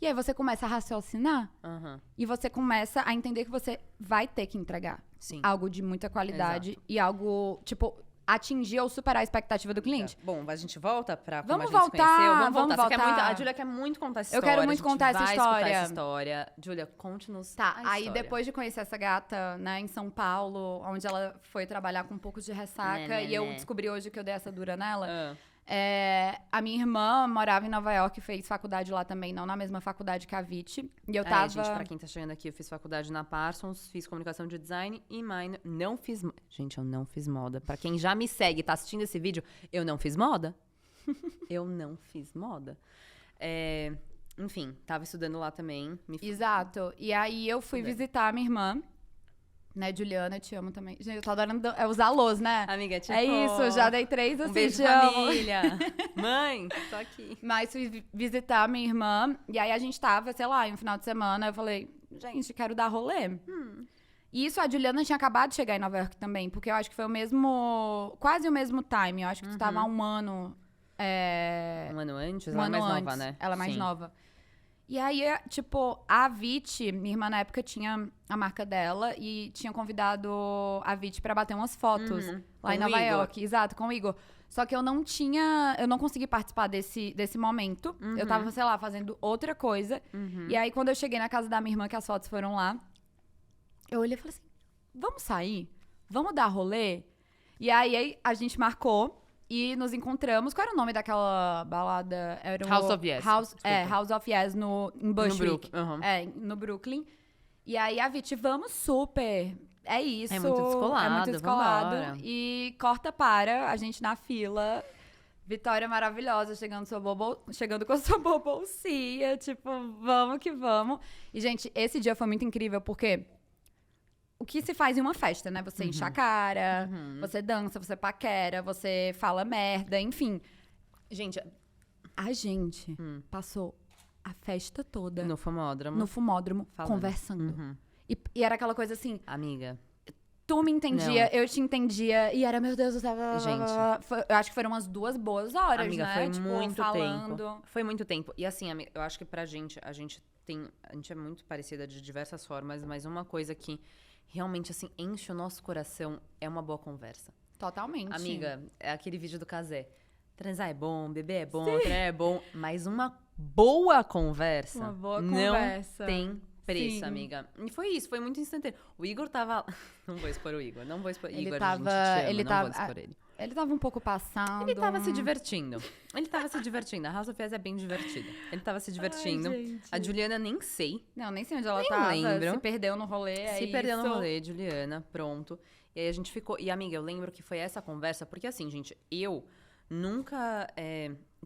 E aí você começa a raciocinar. Aham. E você começa a entender que você vai ter que entregar Sim. algo de muita qualidade e algo, tipo, atingir ou superar a expectativa do cliente. Bom, a gente volta pra como Vamos a gente se conheceu? voltar, Vamos voltar. vamos Você quer muito, voltar. a Júlia quer muito contar essa Eu história. quero muito a gente contar essa vai escutar história. essa história. Júlia, conte-nos Tá, a aí história. depois de conhecer essa gata, né, em São Paulo, onde ela foi trabalhar com um pouco de ressaca, Né. e eu descobri hoje que eu dei essa dura nela, Ah, a minha irmã morava em Nova York, fez faculdade lá também, não na mesma faculdade que a Viti, e eu tava... gente, pra quem tá chegando aqui, eu fiz faculdade na Parsons, fiz comunicação de design e minor. Não fiz... Gente, eu não fiz moda. Pra quem já me segue e tá assistindo esse vídeo, eu não fiz moda. Eu não fiz moda. Enfim, tava estudando lá também. Exato. E aí eu fui visitar a minha irmã, né, Juliana, te amo também. Gente, eu tô adorando usar alôs, né? Amiga, tipo... É isso, já dei 3 assim, Um beijo, te amo. família. Mãe, tô aqui. Mas fui visitar a minha irmã, e aí a gente tava, sei lá, em um final de semana, eu falei, gente, quero dar rolê. E isso, a Juliana tinha acabado de chegar em Nova York também, porque eu acho que foi quase o mesmo time, eu acho que tu tava há um ano... Um ano antes? Um Ela é ano mais antes. nova, né? Ela é mais Sim. nova. E aí, tipo, a Viti, minha irmã na época tinha a marca dela e tinha convidado a Viti pra bater umas fotos lá Com em o Nova Igor. York. Exato, com o Igor. Só que eu não consegui participar desse momento. Eu tava, sei lá, fazendo outra coisa. E aí, quando eu cheguei na casa da minha irmã, que as fotos foram lá, eu olhei e falei assim, vamos sair? Vamos dar rolê? E aí, a gente marcou. E nos encontramos. Qual era o nome daquela balada? Era House of Yes. House of Yes em Bushwick. Uhum. No Brooklyn. E aí a Viti, vamos super. É isso. É muito descolado, É muito descolado. vambora. E corta para a gente na fila. Vitória maravilhosa, chegando com a sua bolsinha. Tipo, vamos que vamos. E, gente, esse dia foi muito incrível, porque... O que se faz em uma festa, né? Você enche a cara, você dança, você paquera, você fala merda, enfim. Gente, A gente passou a festa toda no famódromo. no fumódromo Falando. conversando. E era aquela coisa assim, Amiga, tu me entendia, eu te entendia, e era, meu Deus do céu. Gente. Eu acho que foram umas 2 boas horas, amiga, né? foi Tipo, muito falando. tempo. Foi muito tempo. E assim, amiga, eu acho que pra gente, a gente é muito parecida de diversas formas, mas uma coisa que realmente, assim, enche o nosso coração é uma boa conversa. Totalmente. Amiga, é aquele vídeo do Casé. Transar é bom, beber é bom, treinar é bom, mas uma boa conversa Uma boa não conversa. tem preço, Sim. amiga. E foi isso, foi muito instantâneo. O Igor tava... Não vou expor o Igor, não vou expor... Ele Igor, tava- a gente te ama, ele não tava- vou expor ele. Ele tava um pouco passando. Ele tava se divertindo. A House of Yes é bem divertida. Ele tava se divertindo. Ai, gente. A Juliana nem sei. Não, nem sei onde ela Nem tava. lembro. Se perdeu no rolê, Se isso. perdeu no rolê, Juliana, pronto. E aí a gente ficou... E, amiga, eu lembro que foi essa conversa, porque assim, gente, eu nunca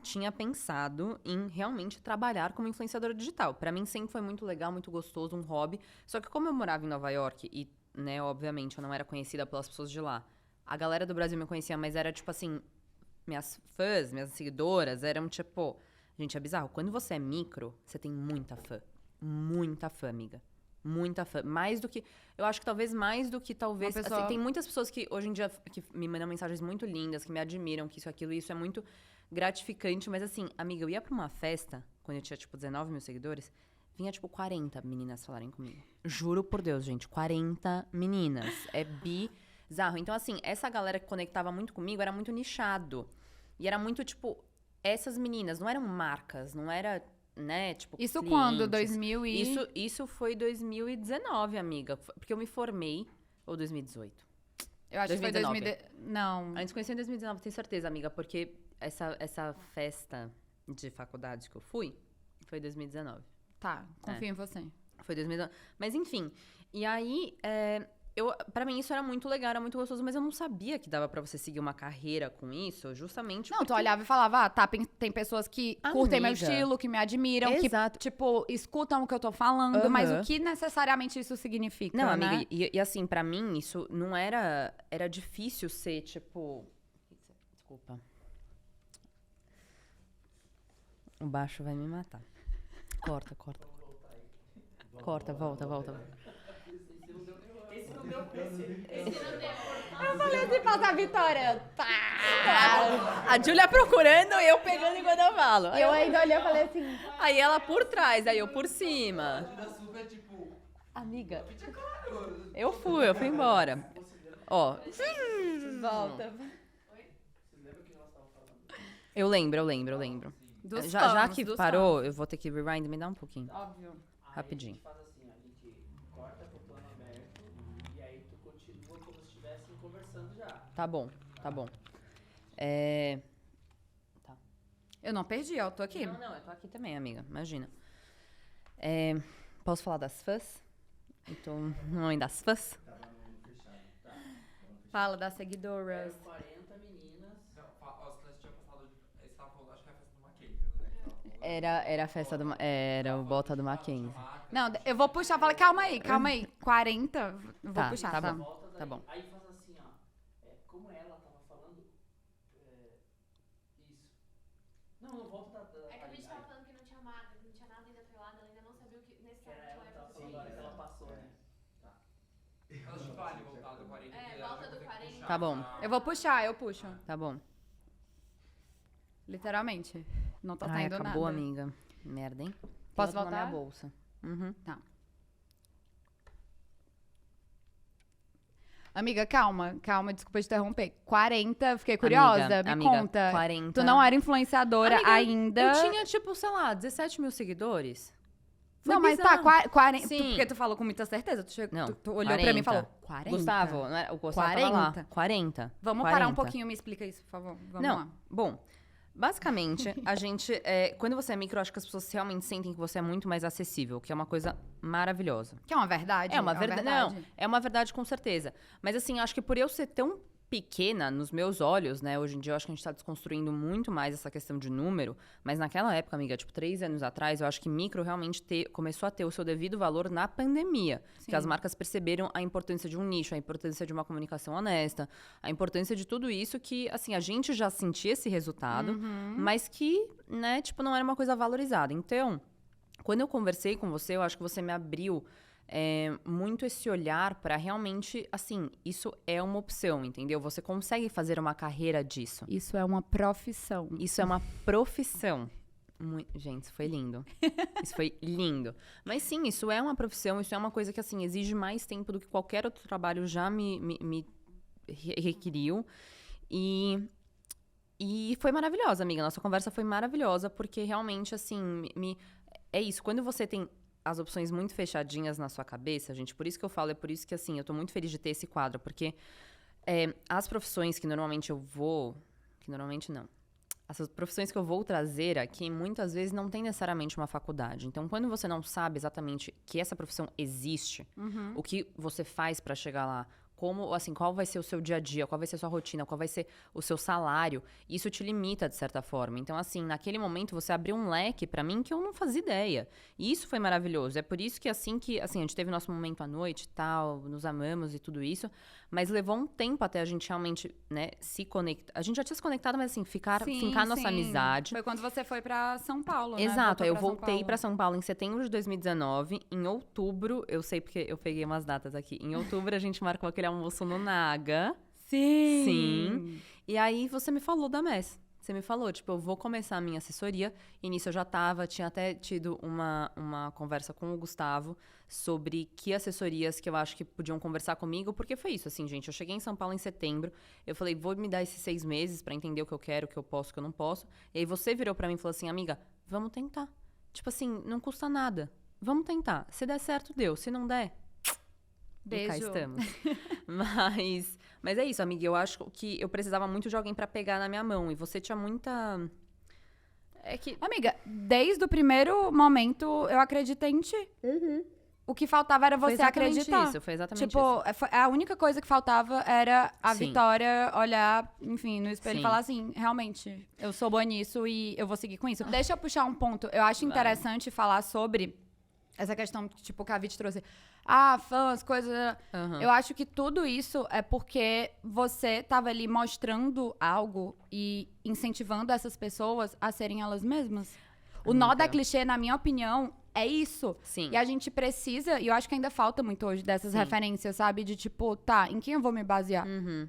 tinha pensado em realmente trabalhar como influenciadora digital. Pra mim sempre foi muito legal, muito gostoso, um hobby. Só que como eu morava em Nova York e, né, obviamente, eu não era conhecida pelas pessoas de lá. A galera do Brasil me conhecia, mas era tipo assim, minhas fãs, minhas seguidoras, eram tipo... Gente, é bizarro. Quando você é micro, você tem muita fã. Muita fã, amiga. Muita fã. Mais do que... Eu acho que talvez mais do que talvez... Uma pessoa- Assim, tem muitas pessoas que hoje em dia que me mandam mensagens muito lindas, que me admiram, que isso, aquilo, e isso é muito gratificante. Mas assim, amiga, eu ia pra uma festa, quando eu tinha tipo 19 mil seguidores, vinha tipo 40 meninas falarem comigo. Juro por Deus, gente. 40 meninas. É bizarro. Então assim, essa galera que conectava muito comigo era muito nichado. E era muito tipo... Essas meninas não eram marcas, não era... Né, tipo, Isso clientes. quando? 2000 e... Isso foi 2019, amiga. Porque eu me formei... Ou 2018. Eu acho 2019. que foi 2000... Não. A gente se conheceu em 2019, tenho certeza, amiga. Porque essa festa de faculdade que eu fui... Foi 2019. Tá, confio em você. Foi 2019. Mas, enfim. E aí... Pra mim, isso era muito legal, era muito gostoso. Mas eu não sabia que dava pra você seguir uma carreira com isso. Justamente Não, porque... tu olhava e falava, tem pessoas que curtem meu Amiga. estilo, que me admiram, Exato. que, tipo, escutam o que eu tô falando, mas Aham. o que necessariamente isso significa, Não, né? amiga, e assim, pra mim, isso não era... Era difícil ser, tipo... Desculpa. O baixo vai me matar. Corta. Corta, volta. Eu falei assim, passa a Vitória. Tá. A Júlia procurando, eu pegando enquanto eu falo. Eu ainda olhei e falei assim... Aí ela por trás, aí eu por cima. Amiga, eu fui embora. Ó, Volta. eu lembro. Dos Já fãs, que dos parou, eu vou ter que rewind, me dá um pouquinho. Óbvio. Rapidinho. Faz assim, a gente corta pro plano aberto e aí tu continua como se estivessem conversando já. Tá bom. Eu não perdi, ó, tô aqui. Não, eu tô aqui também, amiga, imagina. Posso falar das fãs? Então, mãe das fãs? Fala das seguidoras. 40 meninas. Não, você tinha passado. Você tava falando, acho que é a festa do Mackenzie, né? Era a festa do... Era o Bota do Mackenzie. Não, eu vou puxar, fala, calma aí. 40? Eu vou Tá, puxar, tá tá? bom. Volta daí. Tá bom. Aí faz assim, ó. Como ela tava falando. Isso. Não, volta da. É que a gente tava falando que não tinha marca, que não tinha nada ainda atrelado, ela ainda não sabia o que necessariamente ela ia Ela fazer. tava agora que ela passou, né? Acho que vale voltar do 40. É, porque volta ela já do vai ter que 40. puxar Tá bom. pra- Eu vou puxar, eu puxo. Tá bom. Literalmente. Não tá Ai, saindo acabou, nada. amiga. Merda, hein? Posso Tem outra na voltar? minha bolsa. Uhum. Amiga, calma, desculpa te interromper. 40, fiquei curiosa, me amiga, conta. 40. Tu não era influenciadora Amiga, ainda. Eu tinha, tipo, sei lá, 17 mil seguidores. Foi Não, mas tá, bizarro. 40. Sim. Porque tu falou com muita certeza. Não, Tu olhou pra mim e 40. falou: 40. Gustavo, não era, o Gustavo tava lá. 40. Vamos 40. parar um pouquinho, me explica isso, por favor. Vamos Não, lá. bom, basicamente, a gente... quando você é micro, eu acho que as pessoas realmente sentem que você é muito mais acessível, que é uma coisa maravilhosa. Que é uma verdade. É uma verdade. Não, é uma verdade com certeza. Mas assim, acho que por eu ser tão pequena nos meus olhos, né? Hoje em dia eu acho que a gente tá desconstruindo muito mais essa questão de número. Mas naquela época, amiga, tipo, 3 anos atrás, eu acho que micro realmente começou a ter o seu devido valor na pandemia. Que as marcas perceberam a importância de um nicho, a importância de uma comunicação honesta, a importância de tudo isso que, assim, a gente já sentia esse resultado, mas que, né, tipo, não era uma coisa valorizada. Então, quando eu conversei com você, eu acho que você me abriu muito esse olhar para realmente, assim, isso é uma opção, entendeu? Você consegue fazer uma carreira disso. Isso é uma profissão. Isso é uma profissão. Gente, isso foi lindo. Isso foi lindo. Mas sim, isso é uma profissão, isso é uma coisa que, assim, exige mais tempo do que qualquer outro trabalho já me requeriu. E foi maravilhosa, amiga. Nossa conversa foi maravilhosa, porque realmente, assim, é isso. Quando você tem as opções muito fechadinhas na sua cabeça, gente, por isso que eu falo, é por isso que, assim, eu tô muito feliz de ter esse quadro, porque As profissões que normalmente eu vou... Que normalmente não. As profissões que eu vou trazer aqui, muitas vezes não tem necessariamente uma faculdade. Então, quando você não sabe exatamente que essa profissão existe, o que você faz pra chegar lá, como, assim, qual vai ser o seu dia a dia, qual vai ser a sua rotina, qual vai ser o seu salário, isso te limita de certa forma. Então, assim, naquele momento você abriu um leque pra mim que eu não fazia ideia. E isso foi maravilhoso. É por isso que assim, a gente teve nosso momento à noite e tal, nos amamos e tudo isso, mas levou um tempo até a gente realmente, né, se conectar. A gente já tinha se conectado, mas assim, fincar nossa amizade. Foi quando você foi pra São Paulo, né? Exato, Voltou aí eu pra São voltei Paulo. pra São Paulo em setembro de 2019. Em outubro, eu sei porque eu peguei umas datas aqui. Em outubro a gente marcou aquele almoço no Naga. Sim. E aí você me falou da MES. Você me falou, tipo, eu vou começar a minha assessoria. E nisso eu já tinha até tido uma conversa com o Gustavo sobre que assessorias que eu acho que podiam conversar comigo, porque foi isso, assim, gente. Eu cheguei em São Paulo em setembro, eu falei, vou me dar esses 6 meses pra entender o que eu quero, o que eu posso, o que eu não posso. E aí você virou pra mim e falou assim, amiga, vamos tentar. Tipo assim, não custa nada. Vamos tentar. Se der certo, deu. Se não der, e cá Beijo. estamos. Mas é isso, amiga. Eu acho que eu precisava muito de alguém pra pegar na minha mão. E você tinha muita... É que... Amiga, desde o primeiro momento eu acreditei em ti. O que faltava era Foi você exatamente acreditar. isso, foi exatamente Tipo, isso. a única coisa que faltava era a Sim. Vitória olhar, enfim, no espelho Sim. e falar assim, realmente, eu sou boa nisso e eu vou seguir com isso. Deixa eu puxar um ponto. Eu acho Vai. interessante falar sobre essa questão, tipo, que a Vit trouxe. Ah, fãs, coisas... Aham. Eu acho que tudo isso é porque você tava ali mostrando algo e incentivando essas pessoas a serem elas mesmas. O nó Amiga. da clichê, na minha opinião, é isso. Sim. E a gente precisa, e eu acho que ainda falta muito hoje dessas Sim. referências, sabe? De tipo, tá, em quem eu vou me basear? Uhum.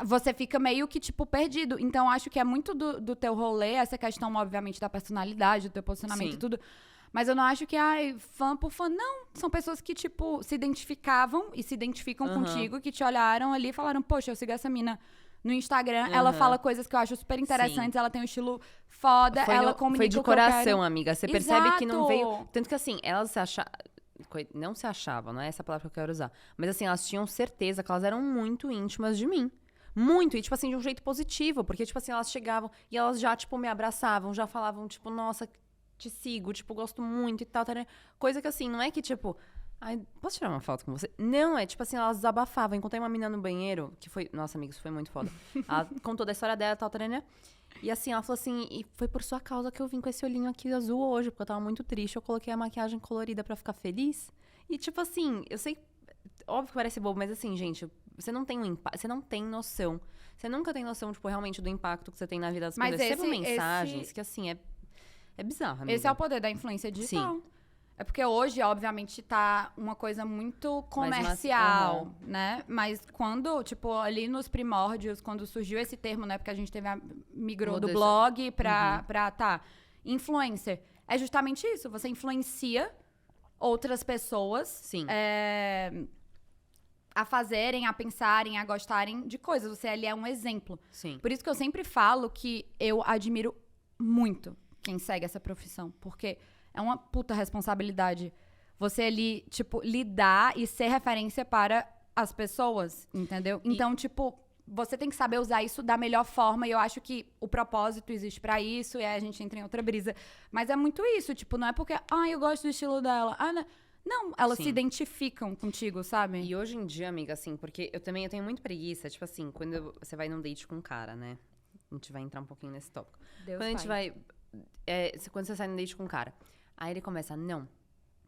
Você fica meio que, tipo, perdido. Então, acho que é muito do teu rolê, essa questão, obviamente, da personalidade, do teu posicionamento Sim. e tudo. Mas eu não acho que, ai, fã por fã. Não, são pessoas que, tipo, se identificavam e se identificam Aham. contigo, que te olharam ali e falaram, poxa, eu sigo essa mina no Instagram, ela Aham. fala coisas que eu acho super interessantes, ela tem um estilo foda, ela comunica Foi de o que eu coração, quero. amiga. Você percebe que não veio... Exato. Tanto que assim, elas se achavam... Não se achavam, não é essa palavra que eu quero usar. Mas assim, elas tinham certeza que elas eram muito íntimas de mim. Muito, e tipo assim, de um jeito positivo. Porque, tipo assim, elas chegavam e elas já, tipo, me abraçavam, já falavam, tipo, nossa, te sigo, tipo, gosto muito e tal. Coisa que assim, não é que, tipo... Ai, posso tirar uma foto com você? Não, é tipo assim, elas desabafavam. Encontrei uma menina no banheiro, que foi... Nossa, amiga, isso foi muito foda. Ela contou da história dela e tal, e assim, ela falou assim, e foi por sua causa que eu vim com esse olhinho aqui azul hoje, porque eu tava muito triste. Eu coloquei a maquiagem colorida pra ficar feliz. E tipo assim, eu sei... Óbvio que parece bobo, mas assim, gente, você não tem você não tem noção. Você nunca tem noção, tipo, realmente do impacto que você tem na vida das Mas pessoas. Eu recebo esse- mensagens que assim, é bizarro, amiga. Esse é o poder da influência digital. É porque hoje, obviamente, tá uma coisa muito comercial, né? Mas quando, tipo, ali nos primórdios, quando surgiu esse termo, né? Porque a gente migrou do Mudou blog pra influencer. É justamente isso. Você influencia outras pessoas Sim. a fazerem, a pensarem, a gostarem de coisas. Você ali é um exemplo. Sim. Por isso que eu sempre falo que eu admiro muito quem segue essa profissão. Porque é uma puta responsabilidade você ali, tipo, lidar e ser referência para as pessoas, entendeu? Então, tipo, você tem que saber usar isso da melhor forma. E eu acho que o propósito existe pra isso. E aí a gente entra em outra brisa. Mas é muito isso, tipo, não é porque, eu gosto do estilo dela. Não, elas Sim. se identificam contigo, sabe? E hoje em dia, amiga, assim, porque eu tenho muito preguiça, tipo assim, quando você vai num date com um cara, né? A gente vai entrar um pouquinho nesse tópico. Deus Quando a gente pai. vai... quando você sai num date com um cara, aí ele começa, não,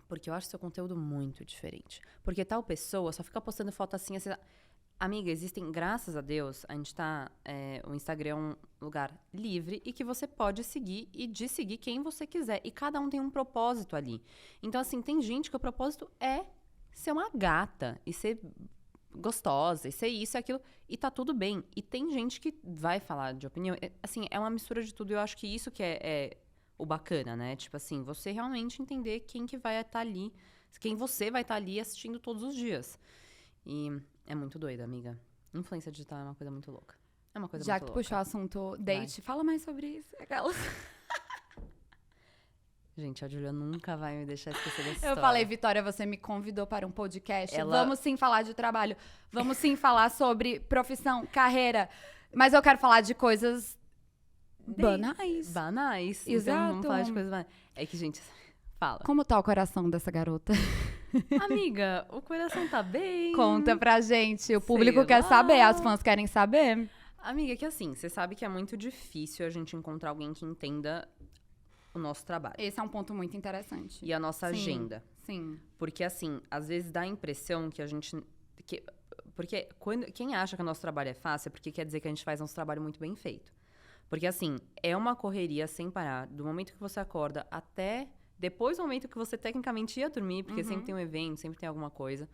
porque eu acho seu conteúdo muito diferente. Porque tal pessoa só fica postando foto assim. Amiga, existem, graças a Deus, a gente tá... o Instagram é um lugar livre e que você pode seguir e seguir quem você quiser. E cada um tem um propósito ali. Então, assim, tem gente que o propósito é ser uma gata e ser gostosa e ser isso e aquilo. E tá tudo bem. E tem gente que vai falar de opinião. Assim, é uma mistura de tudo. E eu acho que isso que é o bacana, né? Tipo assim, você realmente entender quem que vai estar ali, quem você vai estar ali assistindo todos os dias. E é muito doido, amiga. Influência digital é uma coisa muito louca. É uma coisa Já muito que tu louca. puxou o assunto date, fala mais sobre isso. Aquelas... Gente, a Júlia nunca vai me deixar esquecer dessa Eu história. falei, Vitória, você me convidou para um podcast. Ela- Vamos sim falar de trabalho. Vamos sim falar sobre profissão, carreira. Mas eu quero falar de coisas banais. Banais. Então, Exato. vamos falar de coisas banais. É que, gente, fala. Como tá o coração dessa garota? Amiga, o coração tá bem. Conta pra gente. O público Sei quer lá. saber, as fãs querem saber. Amiga, que assim, você sabe que é muito difícil a gente encontrar alguém que entenda o nosso trabalho Esse é um ponto muito interessante. e a nossa Sim. agenda. Sim. Porque, assim, às vezes dá a impressão que a gente... porque quem acha que o nosso trabalho é fácil é porque quer dizer que a gente faz nosso trabalho muito bem feito. Porque, assim, é uma correria sem parar, do momento que você acorda até depois do momento que você tecnicamente ia dormir, porque sempre tem um evento, sempre tem alguma coisa.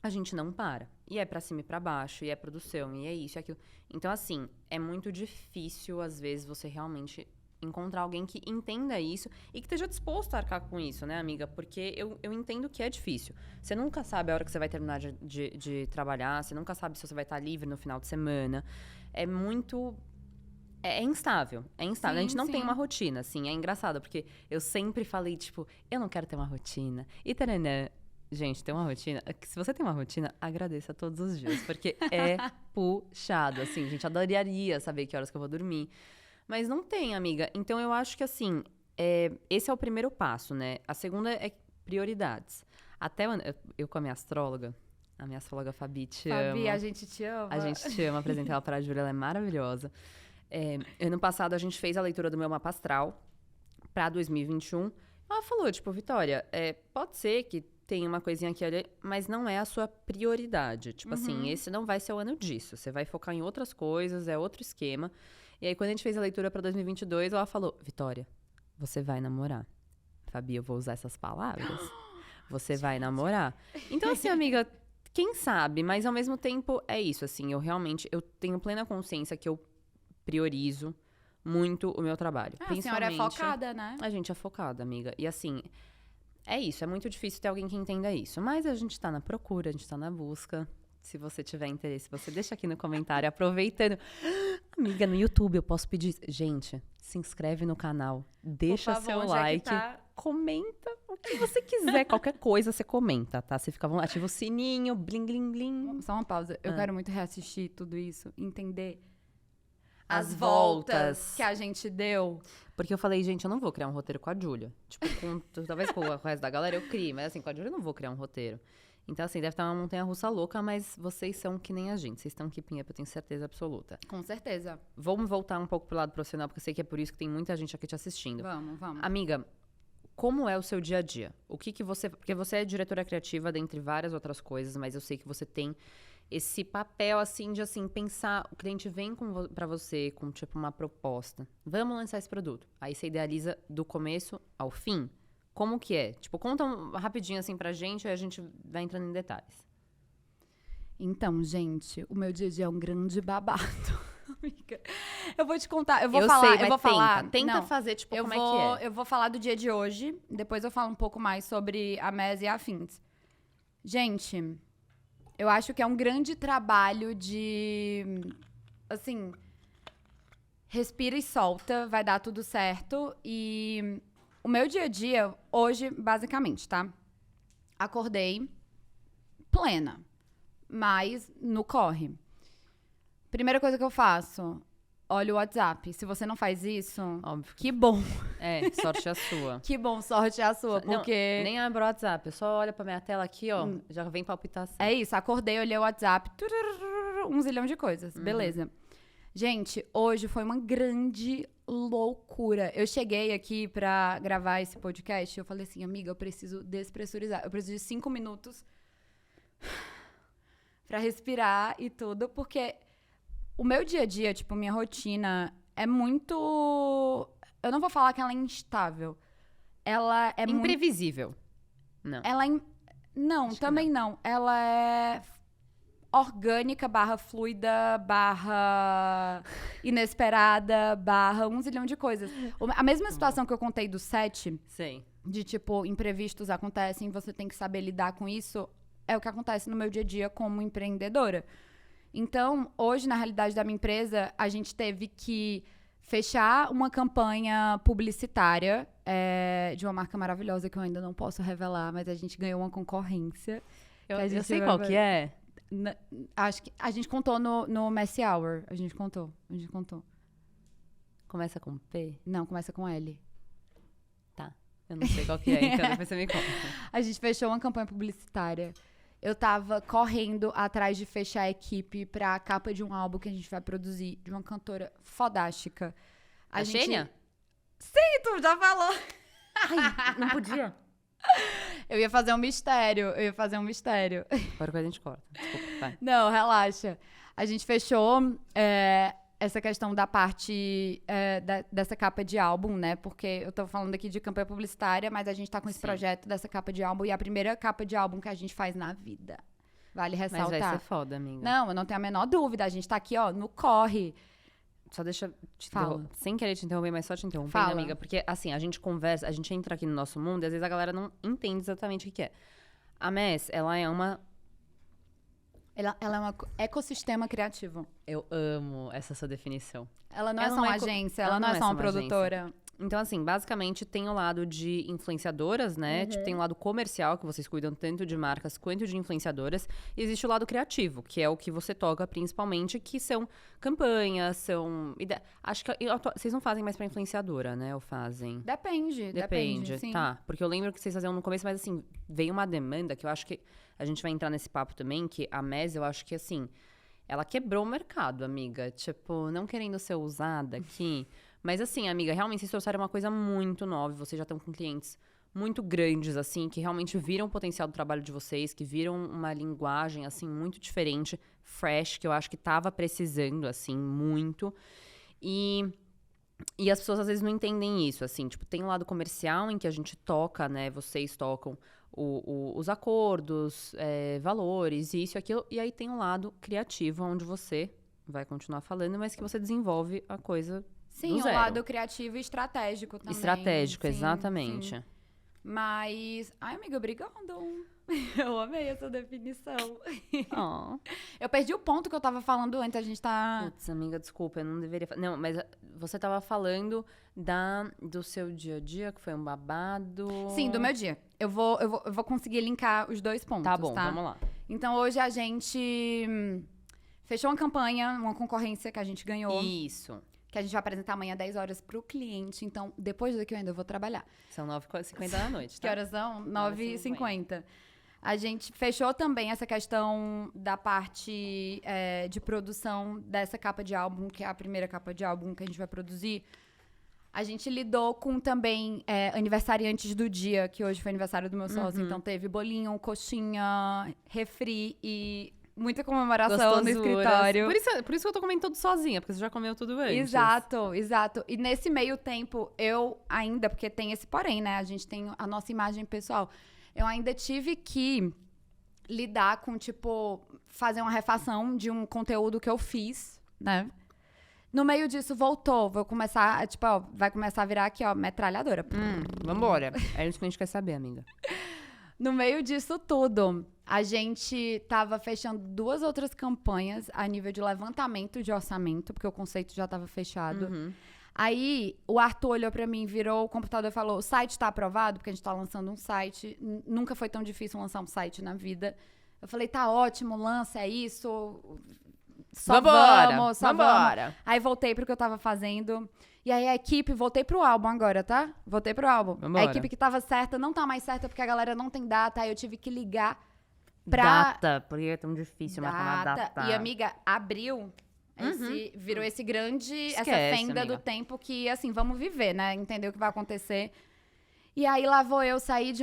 A gente não para. E é pra cima e pra baixo, e é produção, e é isso, e aquilo. Então, assim, é muito difícil, às vezes, você realmente encontrar alguém que entenda isso e que esteja disposto a arcar com isso, né, amiga? Porque eu entendo que é difícil. Você nunca sabe a hora que você vai terminar de trabalhar, você nunca sabe se você vai estar livre no final de semana. É muito... É instável, é instável. A gente não tem uma rotina, assim, é engraçado, porque eu sempre falei, tipo, eu não quero ter uma rotina. E taranã. Gente, ter uma rotina... Se você tem uma rotina, agradeça todos os dias, porque é puxado, assim. Gente, adoraria saber que horas que eu vou dormir. Mas não tem, amiga. Então, eu acho que, assim, esse é o primeiro passo, né? A segunda é prioridades. Até eu com a minha astróloga Fabi, te Fabi, amo. a gente te ama. A gente te ama, apresentei ela para a Júlia, ela é maravilhosa. Ano passado, a gente fez a leitura do meu mapa astral para 2021. Ela falou, tipo, Vitória, pode ser que tenha uma coisinha aqui ali, mas não é a sua prioridade. Tipo assim, esse não vai ser o ano disso. Você vai focar em outras coisas, é outro esquema. E aí, quando a gente fez a leitura para 2022, ela falou, Vitória, você vai namorar. Fabi, eu vou usar essas palavras. Você vai namorar. Então, assim, amiga, quem sabe? Mas, ao mesmo tempo, é isso, assim. Eu tenho plena consciência que eu priorizo muito o meu trabalho. A senhora é focada, né? A gente é focada, amiga. E, assim, é isso. É muito difícil ter alguém que entenda isso. Mas a gente tá na procura, a gente tá na busca. Se você tiver interesse, você deixa aqui no comentário, aproveitando. Amiga, no YouTube eu posso pedir... Gente, se inscreve no canal, deixa favor, seu onde é que like, tá? comenta o que você quiser. Qualquer coisa você comenta, tá? Você fica à vontade, ativa o sininho, blim, blim, blim. Só uma pausa. Eu quero muito reassistir tudo isso, entender As voltas. que a gente deu. Porque eu falei, gente, eu não vou criar um roteiro com a Júlia. Tipo, talvez com o resto da galera eu crie, mas assim, com a Júlia eu não vou criar um roteiro. Então, assim, deve estar uma montanha-russa louca, mas vocês são que nem a gente. Vocês estão keeping up, eu tenho certeza absoluta. Com certeza. Vamos voltar um pouco pro lado profissional, porque eu sei que é por isso que tem muita gente aqui te assistindo. Vamos. Amiga, como é o seu dia a dia? O que você... Porque você é diretora criativa, dentre várias outras coisas, mas eu sei que você tem esse papel, assim, de, assim, pensar... O cliente vem pra você com, tipo, uma proposta. Vamos lançar esse produto. Aí você idealiza do começo ao fim. Como que é? Tipo, conta rapidinho, assim, pra gente, aí a gente vai entrando em detalhes. Então, gente, o meu dia a dia é um grande babado. Amiga, eu vou te contar, eu vou sei, falar, mas eu vou falar. Tenta não, fazer, tipo, eu como vou, é que é. eu vou falar do dia de hoje, depois eu falo um pouco mais sobre a MES e afins. Gente, eu acho que é um grande trabalho de, assim, respira e solta, vai dar tudo certo. E o meu dia a dia, hoje, basicamente, tá? Acordei plena, mas no corre. Primeira coisa que eu faço, olha o WhatsApp. Se você não faz isso, Óbvio. que bom. Sorte é a sua. Que bom, sorte é a sua, Não, porque... nem abre o WhatsApp, eu só olho pra minha tela aqui, ó, já vem palpitação. É isso, acordei, olhei o WhatsApp, um zilhão de coisas, beleza. Gente, hoje foi uma grande loucura. Eu cheguei aqui pra gravar esse podcast, eu falei assim, amiga, eu preciso despressurizar. Eu preciso de 5 minutos pra respirar e tudo, porque o meu dia a dia, tipo, minha rotina é muito... Eu não vou falar que ela é instável. Ela é muito... Imprevisível. Não. Não, Acho que também não. Ela é orgânica, /fluida, inesperada, /um zilhão de coisas. A mesma situação que eu contei do set, Sei. de tipo, imprevistos acontecem, você tem que saber lidar com isso, é o que acontece no meu dia a dia como empreendedora. Então, hoje, na realidade da minha empresa, a gente teve que fechar uma campanha publicitária de uma marca maravilhosa que eu ainda não posso revelar, mas a gente ganhou uma concorrência. Eu, que a eu gente sei vai qual ver. que é. Acho que a gente contou no Messi Hour. A gente contou. Começa com P? Não, começa com L. Tá. Eu não sei qual que é, então depois você me conta. A gente fechou uma campanha publicitária. Eu tava correndo atrás de fechar a equipe pra capa de um álbum que a gente vai produzir, de uma cantora fodástica. A Xênia? Sim, tu já falou. Ai, não podia. Eu ia fazer um mistério. Agora que a gente corta. Desculpa, vai. Não, relaxa. A gente fechou essa questão da parte dessa capa de álbum, né? Porque eu tô falando aqui de campanha publicitária, mas a gente tá com esse Sim. projeto dessa capa de álbum e é a primeira capa de álbum que a gente faz na vida. Vale Mas ressaltar. vai ser foda, amiga. Não, eu não tenho a menor dúvida. A gente tá aqui, ó, no corre. Só deixa eu te Fala. interromper. Sem querer te interromper, mas só te interrompendo, Fala. amiga. Porque, assim, a gente conversa, a gente entra aqui no nosso mundo e às vezes a galera não entende exatamente o que é. A Mess, ela é uma... Ela é um ecossistema criativo. Eu amo essa sua definição. Ela não é Ela só não uma é co- agência, ela ela não é só uma agência. produtora. Então, assim, basicamente tem o lado de influenciadoras, né? Tipo, tem o lado comercial, que vocês cuidam tanto de marcas quanto de influenciadoras. E existe o lado criativo, que é o que você toca principalmente, que são campanhas, são... Acho que vocês não fazem mais pra influenciadora, né? Ou fazem? Depende, sim. Tá. Porque eu lembro que vocês faziam no começo, mas assim, veio uma demanda que eu acho que a gente vai entrar nesse papo também, que a MES, eu acho que assim, ela quebrou o mercado, amiga. Tipo, não querendo ser usada aqui. Mas assim, amiga, realmente vocês trouxeram uma coisa muito nova. Vocês já estão com clientes muito grandes, assim, que realmente viram o potencial do trabalho de vocês, que viram uma linguagem, assim, muito diferente, fresh, que eu acho que tava precisando, assim, muito. E as pessoas às vezes não entendem isso, assim, tipo, tem um lado comercial em que a gente toca, né, vocês tocam os acordos, valores, isso e aquilo, e aí tem um lado criativo, onde você vai continuar falando, mas que você desenvolve a coisa Sim, do o zero. lado criativo e estratégico também. Estratégico, Sim, exatamente. sim. Mas... Ai, amiga, obrigada. Eu amei essa definição. Oh. Eu perdi o ponto que eu tava falando antes, a gente tá... Putz, amiga, desculpa, eu não deveria... Não, mas você tava falando do seu dia a dia, que foi um babado... Sim, do meu dia. Eu vou conseguir linkar os dois pontos, Tá bom, vamos lá. Então, hoje a gente fechou uma campanha, uma concorrência que a gente ganhou. Isso. Que a gente vai apresentar amanhã 10 horas pro cliente. Então, depois daqui eu ainda vou trabalhar. São 9h50 da noite, tá? Que horas são? 9h50. 9h50. A gente fechou também essa questão da parte de produção dessa capa de álbum, que é a primeira capa de álbum que a gente vai produzir. A gente lidou com também aniversariantes do dia, que hoje foi aniversário do meu sócio. Então, teve bolinho, coxinha, refri e muita comemoração no escritório. Por isso que eu tô comendo tudo sozinha, porque você já comeu tudo antes. Exato. E nesse meio tempo, eu ainda, porque tem esse porém, né? A gente tem a nossa imagem pessoal. Eu ainda tive que lidar com, tipo, fazer uma refação de um conteúdo que eu fiz, né? No meio disso, vou começar, tipo, ó, vai começar a virar aqui, ó, metralhadora. Vambora. É isso que a gente quer saber, amiga. No meio disso tudo, a gente tava fechando 2 outras campanhas a nível de levantamento de orçamento, porque o conceito já tava fechado. Aí, o Arthur olhou pra mim, virou o computador e falou, o site tá aprovado? Porque a gente tá lançando um site. Nunca foi tão difícil lançar um site na vida. Eu falei, tá ótimo, lança, é isso. Só vamos. Aí, voltei pro que eu tava fazendo. E aí, a equipe, voltei pro álbum agora, tá? Voltei pro álbum. Vambora. A equipe que tava certa não tá mais certa porque a galera não tem data. Aí, eu tive que ligar pra... Data, porque é tão difícil marcar uma data. E, amiga, abriu... virou essa Esquece, fenda amiga. do tempo que, assim, vamos viver, né? Entender o que vai acontecer. E aí, lá vou eu saindo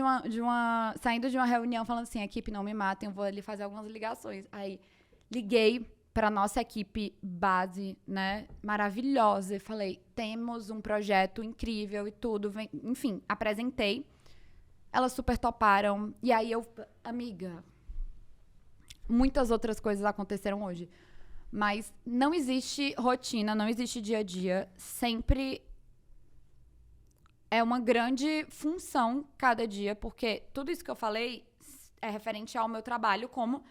de uma reunião, falando assim, equipe, não me matem, eu vou ali fazer algumas ligações. Aí, liguei pra nossa equipe base, né? Maravilhosa. E falei, temos um projeto incrível e tudo. Enfim, apresentei. Elas super toparam. E aí, amiga, muitas outras coisas aconteceram hoje. Mas não existe rotina, não existe dia a dia. Sempre é uma grande função cada dia, porque tudo isso que eu falei é referente ao meu trabalho como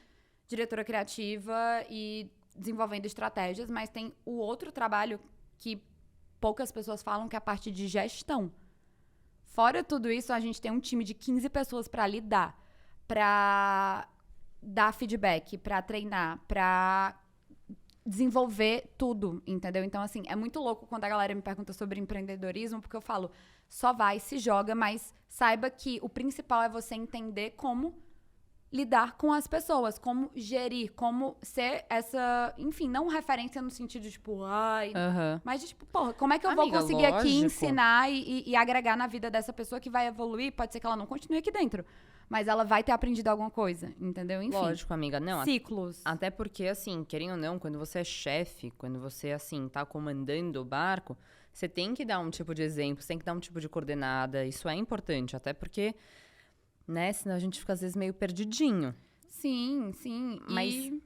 diretora criativa e desenvolvendo estratégias, mas tem o outro trabalho que poucas pessoas falam, que é a parte de gestão. Fora tudo isso, a gente tem um time de 15 pessoas para lidar, para dar feedback, para treinar, para desenvolver tudo, entendeu? Então, assim, é muito louco quando a galera me pergunta sobre empreendedorismo, porque eu falo, só vai, se joga, mas saiba que o principal é você entender como lidar com as pessoas, como gerir, como ser essa, enfim, não referência no sentido, tipo, ai, Aham. mas de, tipo, porra, como é que eu vou Amiga, conseguir aqui lógico. ensinar e agregar na vida dessa pessoa que vai evoluir? Pode ser que ela não continue aqui dentro, mas ela vai ter aprendido alguma coisa, entendeu? Enfim, Lógico, amiga. Não, ciclos. até porque, assim, querendo ou não, quando você é chefe, quando você, assim, tá comandando o barco, você tem que dar um tipo de exemplo, você tem que dar um tipo de coordenada. Isso é importante, até porque, né, senão a gente fica, às vezes, meio perdidinho. Sim, sim. Mas- E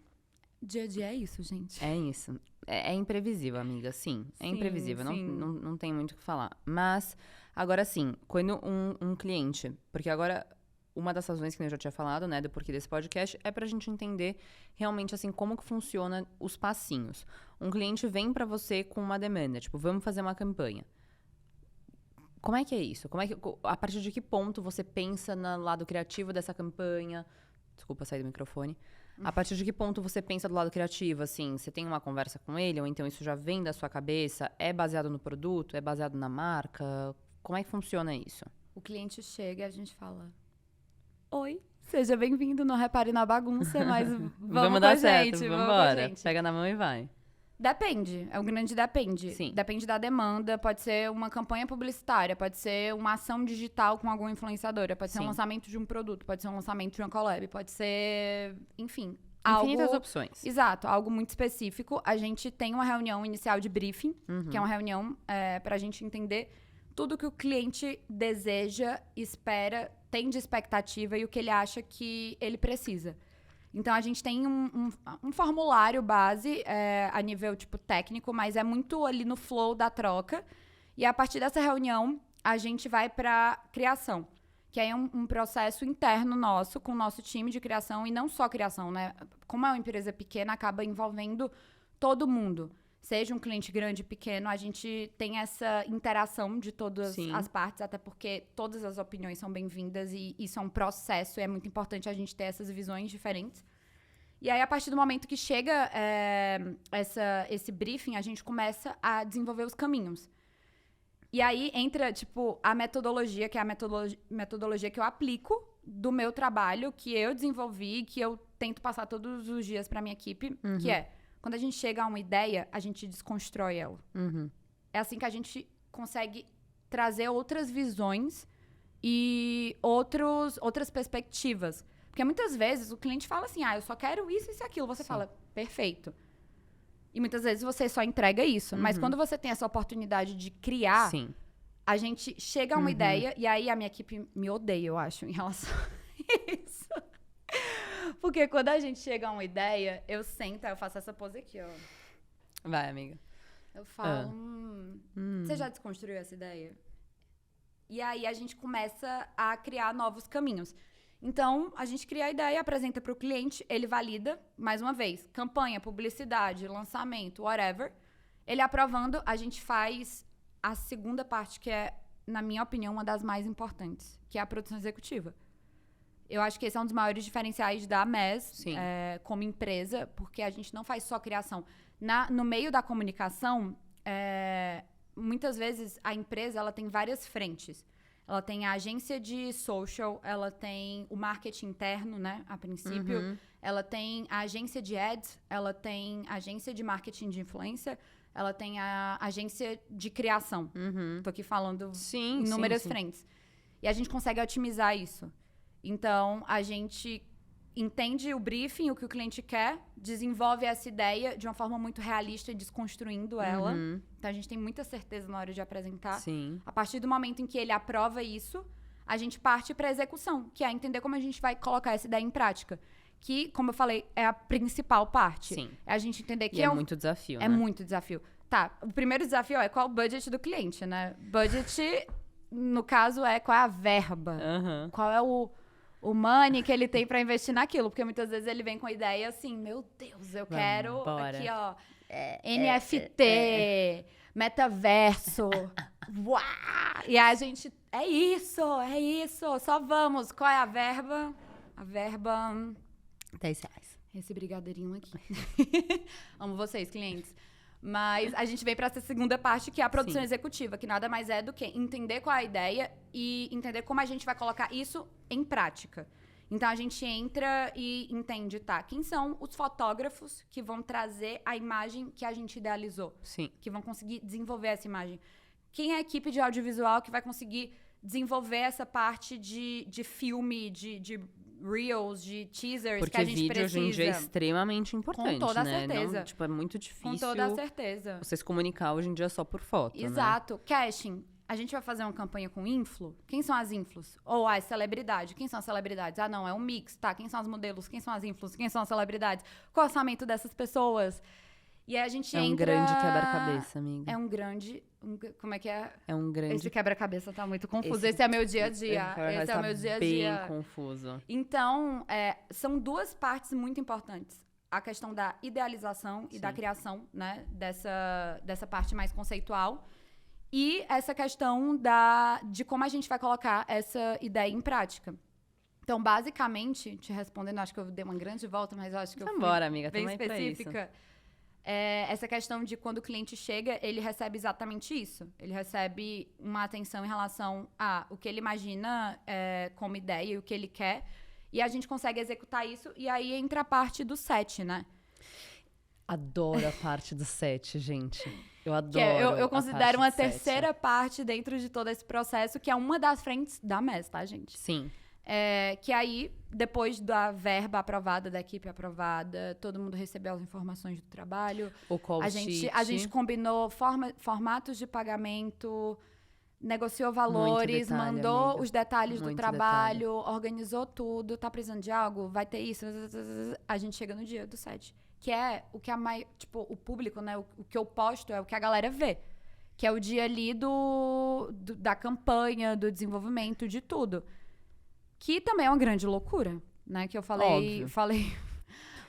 dia a dia é isso, gente. É isso. É imprevisível, amiga, sim. É Sim, imprevisível, sim. não tem muito o que falar. Mas, agora sim, quando um cliente... Porque agora, uma das razões que eu já tinha falado, né, do porquê desse podcast, é pra gente entender realmente, assim, como que funciona os passinhos. Um cliente vem pra você com uma demanda, tipo, vamos fazer uma campanha. Como é que é isso? A partir de que ponto você pensa no lado criativo dessa campanha? Desculpa sair do microfone. A partir de que ponto você pensa do lado criativo, assim? Você tem uma conversa com ele, ou então isso já vem da sua cabeça? É baseado no produto? É baseado na marca? Como é que funciona isso? O cliente chega e a gente fala: Oi, seja bem-vindo, não repare na bagunça, mas vamos dar com a certo, gente, vamos com a embora. gente. Pega na mão e vai. Depende, é um grande depende. Sim. Depende da demanda, pode ser uma campanha publicitária, pode ser uma ação digital com alguma influenciadora, pode ser um Sim. lançamento de um produto, pode ser um lançamento de uma collab, pode ser, enfim, Infinitas algo... opções. Exato, algo muito específico. A gente tem uma reunião inicial de briefing, que é uma reunião para a gente entender tudo que o cliente deseja, espera, tem de expectativa e o que ele acha que ele precisa. Então, a gente tem um formulário base a nível, tipo, técnico, mas é muito ali no flow da troca. E a partir dessa reunião, a gente vai para criação, que aí é um processo interno nosso, com o nosso time de criação, e não só criação, né? Como é uma empresa pequena, acaba envolvendo todo mundo. Seja um cliente grande, pequeno, a gente tem essa interação de todas Sim. as partes, até porque todas as opiniões são bem-vindas e isso é um processo e é muito importante a gente ter essas visões diferentes. E aí, a partir do momento que chega esse briefing, a gente começa a desenvolver os caminhos. E aí entra, tipo, a metodologia, que é a metodologia que eu aplico do meu trabalho, que eu desenvolvi, que eu tento passar todos os dias para minha equipe, que é, quando a gente chega a uma ideia, a gente desconstrói ela. É assim que a gente consegue trazer outras visões e outras perspectivas. Porque muitas vezes o cliente fala assim, eu só quero isso e aquilo. Você fala, perfeito. E muitas vezes você só entrega isso. Mas quando você tem essa oportunidade de criar, Sim. a gente chega a uma ideia, e aí a minha equipe me odeia, eu acho, em relação a isso. Porque quando a gente chega a uma ideia, eu sento, eu faço essa pose aqui, ó. Vai, amiga. Eu falo, você já desconstruiu essa ideia? E aí a gente começa a criar novos caminhos. Então, a gente cria a ideia, apresenta para o cliente, ele valida, mais uma vez, campanha, publicidade, lançamento, whatever. Ele aprovando, a gente faz a segunda parte, que é, na minha opinião, uma das mais importantes, que é a produção executiva. Eu acho que esse é um dos maiores diferenciais da MES como empresa, porque a gente não faz só criação. No meio da comunicação, muitas vezes a empresa ela tem várias frentes. Ela tem a agência de social, ela tem o marketing interno, né, a princípio. Ela tem a agência de ads, ela tem a agência de marketing de influência, ela tem a agência de criação. Tô aqui falando inúmeras frentes. E a gente consegue otimizar isso. Então, a gente entende o briefing, o que o cliente quer, desenvolve essa ideia de uma forma muito realista, desconstruindo ela. Então, a gente tem muita certeza na hora de apresentar. Sim. A partir do momento em que ele aprova isso, a gente parte para a execução, que é entender como a gente vai colocar essa ideia em prática. Que, como eu falei, é a principal parte. Sim. É a gente entender que E é muito desafio, né? é muito desafio. Tá, o primeiro desafio é qual o budget do cliente, né? Budget, no caso, qual é a verba. Qual é o money que ele tem pra investir naquilo. Porque muitas vezes ele vem com a ideia assim, meu Deus, eu quero Vambora. aqui, ó, NFT, metaverso. Uau! E a gente, é isso, só vamos. Qual é a verba? A verba... R$10. Esse brigadeirinho aqui. Amo vocês, clientes. Mas a gente vem para essa segunda parte, que é a produção Sim. executiva, que nada mais é do que entender qual é a ideia e entender como a gente vai colocar isso em prática. Então, a gente entra e entende, tá, quem são os fotógrafos que vão trazer a imagem que a gente idealizou, Sim. que vão conseguir desenvolver essa imagem. Quem é a equipe de audiovisual que vai conseguir desenvolver essa parte de filme, de reels, de teasers Porque que a gente vídeo precisa. hoje em dia é extremamente importante, toda a né? certeza. Não, tipo, é muito difícil Com toda a certeza. você se comunicar hoje em dia só por foto, né? Exato. Casting. A gente vai fazer uma campanha com influ? Quem são as influs? Ou as celebridades? Quem são as celebridades? Ah, não, é um mix, tá? Quem são os modelos? Quem são as influs? Quem são as celebridades? Qual é o orçamento dessas pessoas? E aí a gente É um entra... grande quebra-cabeça, amiga. É um grande... como é que é? É um grande... Esse quebra-cabeça tá muito confuso. Esse- Esse é meu dia a dia. Esse é o meu dia a dia. bem confuso. Então, são duas partes muito importantes. A questão da idealização e Sim. da criação, né? Dessa parte mais conceitual. E essa questão de como a gente vai colocar essa ideia em prática. Então, basicamente, te respondendo, acho que eu dei uma grande volta, mas eu acho que eu fui Vambora, amiga, bem também pra isso. específica. Essa questão de quando o cliente chega, ele recebe exatamente isso. Ele recebe uma atenção em relação a o que ele imagina como ideia e o que ele quer. E a gente consegue executar isso. E aí entra a parte do set, né? Adoro a parte do set, gente. Eu adoro. Que eu a considero parte uma do set. terceira parte dentro de todo esse processo, que é uma das frentes da MES, tá, gente? Sim. Que aí, depois da verba aprovada, da equipe aprovada, todo mundo recebeu as informações do trabalho. O call A sheet. gente combinou formatos de pagamento, negociou valores, detalhe, mandou amiga. os detalhes do Muito trabalho, organizou tudo, tá precisando de algo, vai ter isso. A gente chega no dia do set. Que é o que o público, né? O que eu posto é o que a galera vê. Que é o dia ali da campanha, do desenvolvimento, de tudo. Que também é uma grande loucura, né? Que eu falei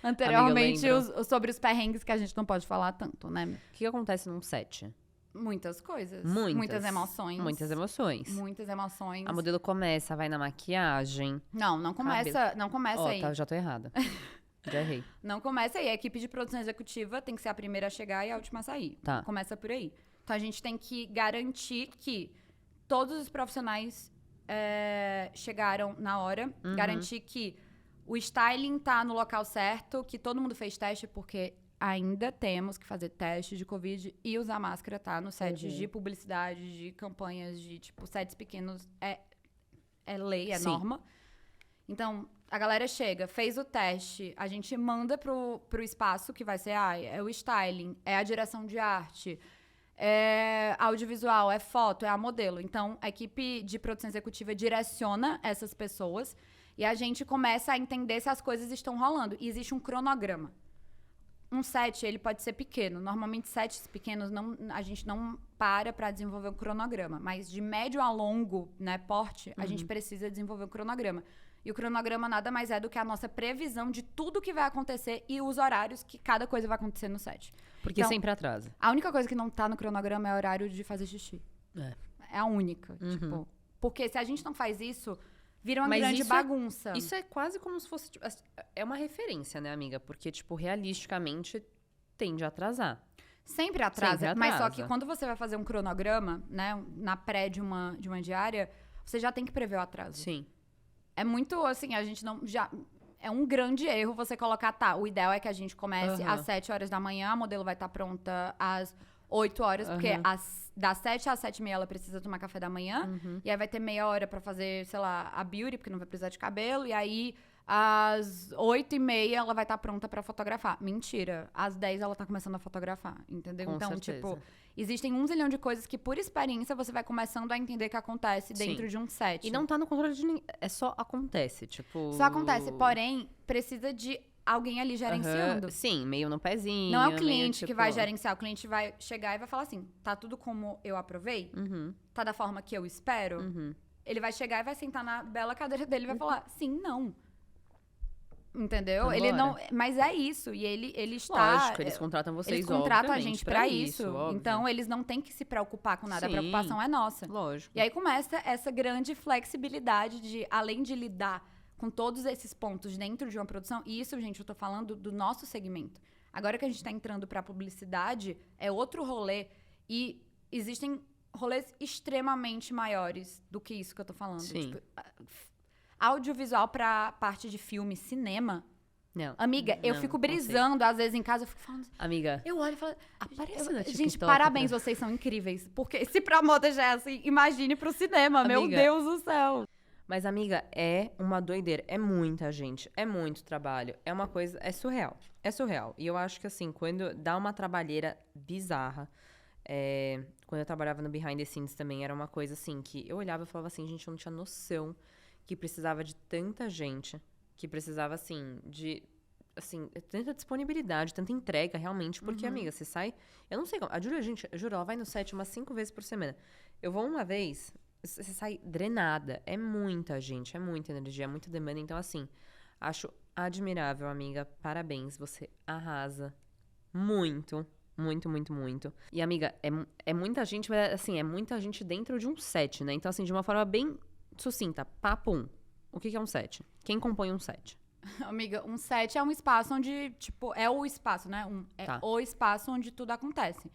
anteriormente lembro. sobre os perrengues que a gente não pode falar tanto, né? O que acontece num set? Muitas coisas. Muitas. Muitas emoções. Muitas emoções. Muitas emoções. A modelo começa, vai na maquiagem. Não começa, não começa Ó, aí. tá, já tô errada. Já errei. Não começa aí. A equipe de produção executiva tem que ser a primeira a chegar e a última a sair. Tá. Começa por aí. Então a gente tem que garantir que todos os profissionais chegaram na hora. Uhum. Garantir que o styling tá no local certo, que todo mundo fez teste, porque ainda temos que fazer teste de Covid e usar máscara, tá? Nos sets Uhum. de publicidade, de campanhas, de, sets pequenos. É lei, é Sim. norma. Então, a galera chega, fez o teste, a gente manda pro espaço, que vai ser é o styling, é a direção de arte, é audiovisual, é foto, é a modelo. Então, a equipe de produção executiva direciona essas pessoas e a gente começa a entender se as coisas estão rolando. E existe um cronograma. Um set, ele pode ser pequeno. Normalmente, sets pequenos, a gente não para desenvolver um cronograma. Mas de médio a longo, né, porte, a gente precisa desenvolver um cronograma. E o cronograma nada mais é do que a nossa previsão de tudo que vai acontecer e os horários que cada coisa vai acontecer no set. Porque Então, sempre atrasa. A única coisa que não tá no cronograma é o horário de fazer xixi. É a única. Tipo, porque se a gente não faz isso, vira uma Mas grande isso bagunça. Isso é quase como se fosse... Tipo, é uma referência, né, amiga? Porque, tipo, realisticamente, tende a atrasar. Sempre atrasa. Sempre Mas só atrasa. que quando você vai fazer um cronograma, né, na pré de uma diária, você já tem que prever o atraso. Sim. É muito, assim, a gente não... É um grande erro você colocar, o ideal é que a gente comece às 7 horas da manhã, a modelo vai estar pronta às 8 horas, porque das 7 às 7h30 ela precisa tomar café da manhã, e aí vai ter meia hora pra fazer, sei lá, a beauty, porque não vai precisar de cabelo, e aí às 8h30 ela vai estar pronta pra fotografar. Mentira, às 10 ela tá começando a fotografar, entendeu? Com então, certeza. tipo, existem 1 zilhão de coisas que por experiência você vai começando a entender que acontece Sim. dentro de um set. E não tá no controle de ninguém. É só acontece, tipo... Só acontece, porém, precisa de alguém ali gerenciando. Aham. Sim, meio no pezinho. Não é o meio, cliente que tipo, vai gerenciar, o cliente vai chegar e vai falar assim, tá tudo como eu aprovei? Uhum, Tá da forma que eu espero? uhum. Ele vai chegar e vai sentar na bela cadeira dele e vai falar, sim, não. Entendeu? Vambora. Ele não. Mas é isso. E ele está. Lógico, eles contratam vocês, Eles contratam a obviamente, gente pra isso. óbvio. Então, eles não têm que se preocupar com nada. Sim. A preocupação é nossa. Lógico. E aí começa essa grande flexibilidade de, além de lidar com todos esses pontos dentro de uma produção, e isso, gente, eu tô falando do nosso segmento. Agora que a gente tá entrando pra publicidade, é outro rolê. E existem rolês extremamente maiores do que isso que eu tô falando. Sim. Tipo, audiovisual pra parte de filme, cinema. Não. Amiga, eu Não, fico não sei. brisando, às vezes, em casa, eu fico falando... Amiga, Eu olho e falo... aparece no Gente, TikTok, parabéns, pra- vocês são incríveis. Porque se pra moda já é assim, imagine pro cinema, meu Amiga. Deus do céu. Mas, amiga, é uma doideira. É muita gente. É muito trabalho. É uma coisa... É surreal. É surreal. E eu acho que, assim, quando dá uma trabalheira bizarra... quando eu trabalhava no Behind the Scenes também, era uma coisa, assim, que eu olhava e falava assim, gente, eu não tinha noção que precisava de tanta gente. Que precisava, assim, de... Assim, tanta disponibilidade, tanta entrega, realmente. Porque, amiga, você sai... Eu não sei como... A Júlia, gente, eu juro, ela vai no set umas 5 vezes por semana. Eu vou uma vez... Você sai drenada. É muita gente, é muita energia, é muita demanda. Então, assim, acho admirável, amiga. Parabéns, você arrasa. Muito, muito, muito, muito. E, amiga, é muita gente, mas, assim, é muita gente dentro de um set, né? Então, assim, de uma forma bem sucinta. Papo 1. O que é um set? Quem compõe um set? Amiga, um set é um espaço onde, tipo, é o espaço, né? É Tá. o espaço onde tudo acontece.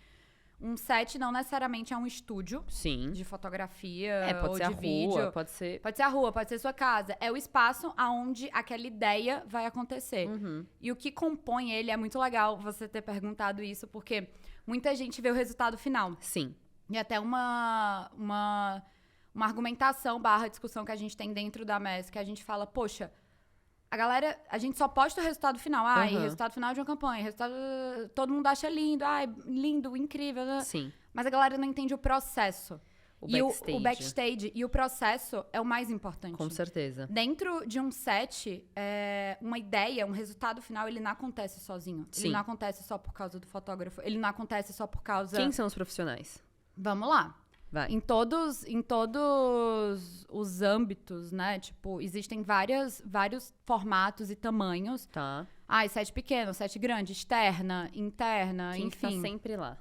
Um set não necessariamente é um estúdio Sim. de fotografia Pode ou ser de a vídeo. rua, pode ser... Pode ser a rua, pode ser sua casa. É o espaço aonde aquela ideia vai acontecer. Uhum. E o que compõe ele é muito legal você ter perguntado isso, porque muita gente vê o resultado final. Sim. E até uma argumentação / discussão que a gente tem dentro da MES, que a gente fala, poxa, a gente só posta o resultado final. Ai, Uhum. resultado final de uma campanha. Resultado, todo mundo acha lindo. Ai, lindo, incrível. Né? Sim. Mas a galera não entende o processo. O E backstage. o backstage. E o processo é o mais importante. Com certeza. Dentro de um set, uma ideia, um resultado final, ele não acontece sozinho. Sim. Ele não acontece só por causa do fotógrafo. Ele não acontece só por causa... Quem são os profissionais? Vamos lá. Vai. Em todos os âmbitos, né? Tipo, existem vários formatos e tamanhos. Tá. Set pequeno, set grande, externa, interna, Quem que tá enfim. sempre lá?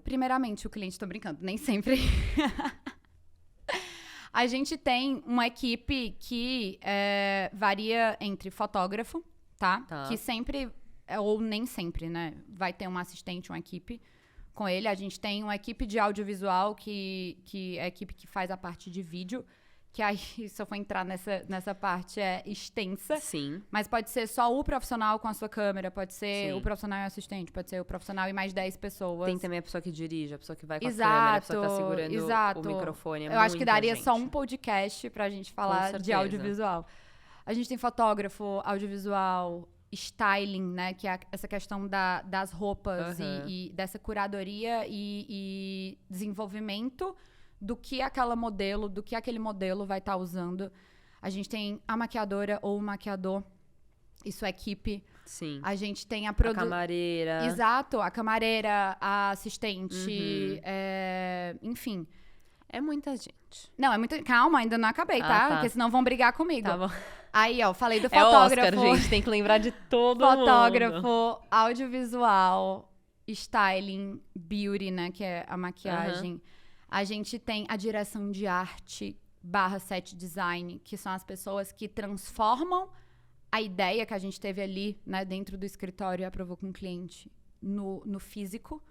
Primeiramente, o cliente, tô brincando, nem sempre. A gente tem uma equipe que varia entre fotógrafo, tá? Tá. Que sempre, ou nem sempre, né? Vai ter um assistente, uma equipe com ele. A gente tem uma equipe de audiovisual, que é a equipe que faz a parte de vídeo. Que aí, se eu for entrar nessa parte, é extensa. Sim. Mas pode ser só o profissional com a sua câmera, pode ser Sim. o profissional e o assistente, pode ser o profissional e mais 10 pessoas. Tem também a pessoa que dirige, a pessoa que vai com a Exato, câmera, a pessoa que tá segurando exato. o microfone. Eu acho que muita daria gente. só um podcast pra gente falar de certeza. audiovisual. A gente tem fotógrafo, audiovisual, styling, né? Que é essa questão das roupas Aham. e dessa curadoria e desenvolvimento do que aquele modelo vai estar usando. A gente tem a maquiadora ou o maquiador. Isso é equipe. Sim. A gente tem a A produção. camareira. Exato, a camareira, a assistente, enfim. É muita gente. Não, é muito. Calma, ainda não acabei, tá? tá. Porque senão vão brigar comigo. Tá bom. Aí, ó, falei do É Oscar, fotógrafo. gente. Tem que lembrar de todo mundo. Fotógrafo, audiovisual, styling, beauty, né? Que é a maquiagem. A gente tem a direção de arte / set design, que são as pessoas que transformam a ideia que a gente teve ali, né, dentro do escritório e aprovou com o cliente no físico.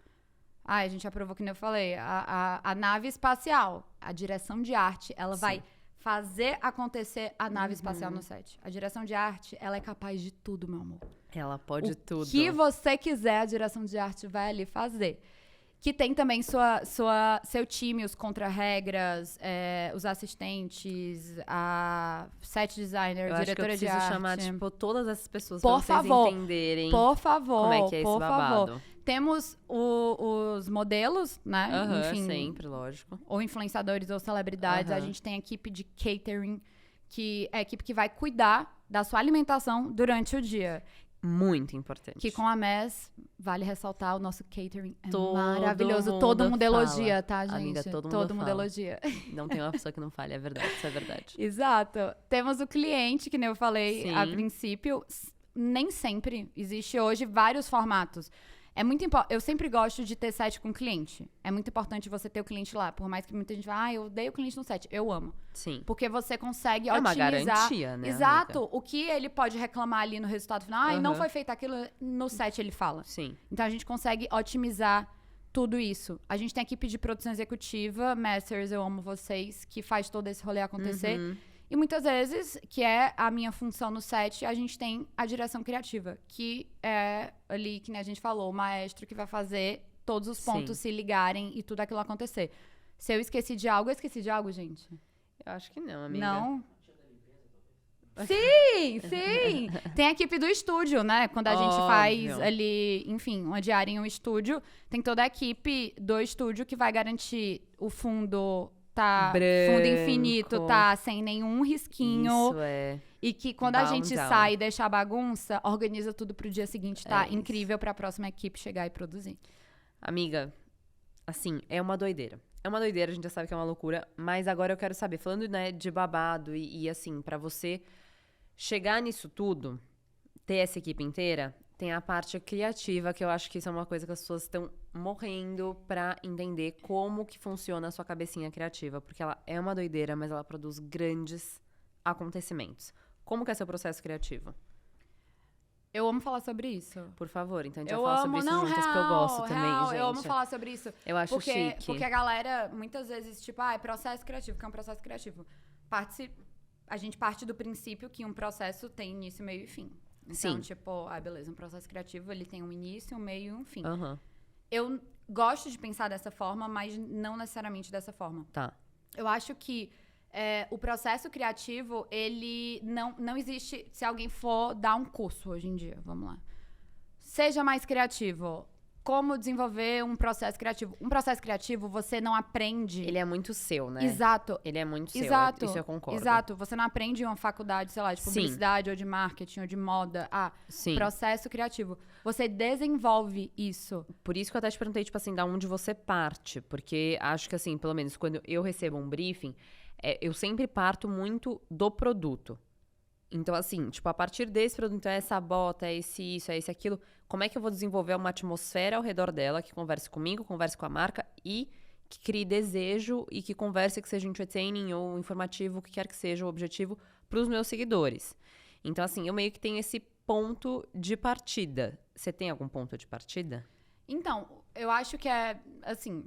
A gente aprovou, como eu falei, a nave espacial, a direção de arte, ela vai fazer acontecer a nave espacial no set. A direção de arte, ela é capaz de tudo, meu amor. Ela pode tudo. O que você quiser, a direção de arte vai ali fazer. Que tem também seu time, os contra-regras, os assistentes, a set designer, Eu acho que eu diretora de preciso arte. chamar, tipo, todas essas pessoas Por pra vocês favor. entenderem Por favor, como é que é esse por babado. favor. Temos os modelos, né? Aham, Enfim, sempre, lógico. ou influenciadores ou celebridades. A Aham. gente tem a equipe de catering, que é a equipe que vai cuidar da sua alimentação durante o dia. Muito importante. Que com a MES, vale ressaltar, o nosso catering é Todo maravilhoso. mundo Todo mundo fala. elogia, tá, gente? Amiga, todo mundo fala. elogia. Não tem uma pessoa que não fale, é verdade, isso é verdade. Exato. Temos o cliente, que nem eu falei Sim. a princípio. Nem sempre. Existe hoje vários formatos. É muito importante. Eu sempre gosto de ter set com cliente. É muito importante você ter o cliente lá. Por mais que muita gente fale, eu odeio o cliente no set. Eu amo. Sim. Porque você consegue É uma otimizar. garantia, né, Exato. amiga? O que ele pode reclamar ali no resultado final. Não Aham. foi feito aquilo. No set ele fala. Sim. Então a gente consegue otimizar tudo isso. A gente tem a equipe de produção executiva, Masters, eu amo vocês, que faz todo esse rolê acontecer. Uhum. E muitas vezes, que é a minha função no set, a gente tem a direção criativa, que é ali, que nem a gente falou, o maestro que vai fazer todos os pontos Sim. se ligarem e tudo aquilo acontecer. Se eu esqueci de algo, eu esqueci de algo, gente? Eu acho que não, amiga. Não? Sim, sim. Tem a equipe do estúdio, né? Quando a gente faz Óbvio. ali, enfim, uma diária em um estúdio, tem toda a equipe do estúdio que vai garantir o fundo tá fundo infinito, Branco. tá sem nenhum risquinho. Isso é. E que quando a Down, gente down. sai e deixa a bagunça, organiza tudo pro dia seguinte, tá? É isso. Incrível pra próxima equipe chegar e produzir. Amiga, assim, é uma doideira. É uma doideira, a gente já sabe que é uma loucura, mas agora eu quero saber, falando, né, de babado e assim, pra você chegar nisso tudo, ter essa equipe inteira, tem a parte criativa, que eu acho que isso é uma coisa que as pessoas estão morrendo pra entender como que funciona a sua cabecinha criativa, porque ela é uma doideira, mas ela produz grandes acontecimentos. Como que é seu processo criativo? Eu amo falar sobre isso. Por favor, então a gente Eu vai falar amo, sobre isso não, juntas, porque eu real, gosto também, real, gente. eu amo falar sobre isso. Eu acho chique. Porque a galera, muitas vezes, tipo, é processo criativo, que é um processo criativo. A gente parte do princípio que um processo tem início, meio e fim. Então, Sim. tipo, beleza, um processo criativo, ele tem um início, um meio e um fim. Aham, Eu gosto de pensar dessa forma, mas não necessariamente dessa forma. tá. Eu acho que o processo criativo, ele não existe... Se alguém for dar um curso hoje em dia, vamos lá. Seja mais criativo. Como desenvolver um processo criativo? Um processo criativo, você não aprende... Ele é muito seu, né? Exato. Ele é muito seu, Exato. isso eu concordo. Exato. Você não aprende em uma faculdade, sei lá, de Sim. publicidade ou de marketing ou de moda. Sim. Processo criativo. Você desenvolve isso. Por isso que eu até te perguntei, tipo assim, da onde você parte. Porque acho que assim, pelo menos quando eu recebo um briefing, eu sempre parto muito do produto. Então, assim, tipo, a partir desse produto, é essa bota, é esse isso, é esse aquilo, como é que eu vou desenvolver uma atmosfera ao redor dela que converse comigo, converse com a marca e que crie desejo e que converse, que seja entertaining ou informativo, o que quer que seja o objetivo para os meus seguidores. Então, assim, eu meio que tenho esse ponto de partida. Você tem algum ponto de partida? Então, eu acho que assim...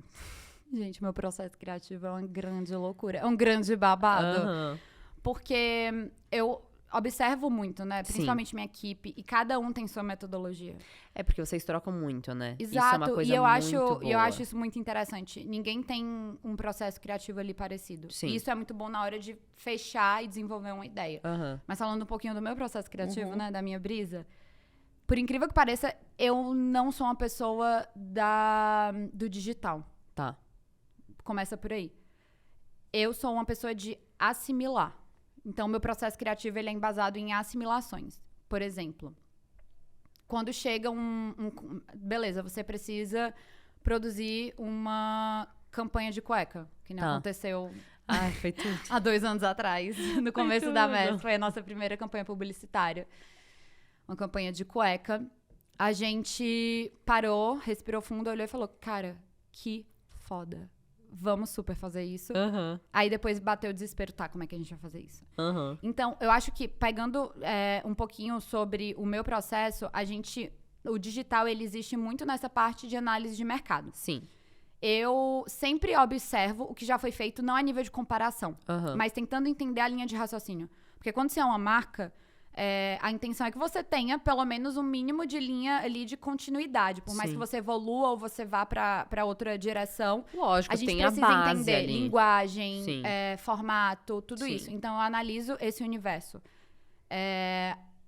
Gente, meu processo criativo é uma grande loucura. É um grande babado. Aham. Porque eu observo muito, né? Sim. Principalmente minha equipe. E cada um tem sua metodologia. É porque vocês trocam muito, né? Exato. Isso é uma coisa e eu muito acho, boa. e eu acho isso muito interessante. Ninguém tem um processo criativo ali parecido. Sim. E isso é muito bom na hora de fechar e desenvolver uma ideia. Aham. Mas falando um pouquinho do meu processo criativo, Uhum. né? Da minha brisa. Por incrível que pareça, eu não sou uma pessoa do digital. Tá. Começa por aí. Eu sou uma pessoa de assimilar. Então, meu processo criativo ele é embasado em assimilações. Por exemplo, quando chega beleza, você precisa produzir uma campanha de cueca, que nem Tá. aconteceu Ai, foi tudo. há 2 anos atrás, no começo da tudo. MES. Foi a nossa primeira campanha publicitária. Uma campanha de cueca. A gente parou, respirou fundo, olhou e falou, cara, que foda. Vamos super fazer isso. Aham, Aí depois bateu o desespero, tá, como é que a gente vai fazer isso? aham. Então, eu acho que pegando um pouquinho sobre o meu processo, o digital, ele existe muito nessa parte de análise de mercado. Sim. Eu sempre observo o que já foi feito, não a nível de comparação, Aham. mas tentando entender a linha de raciocínio. Porque quando você é uma marca, a intenção é que você tenha pelo menos um mínimo de linha ali de continuidade. Por mais Sim. que você evolua ou você vá pra outra direção, Lógico, a gente tem a precisa base entender ali. linguagem, Sim. formato, tudo Sim. isso. Então, eu analiso esse universo.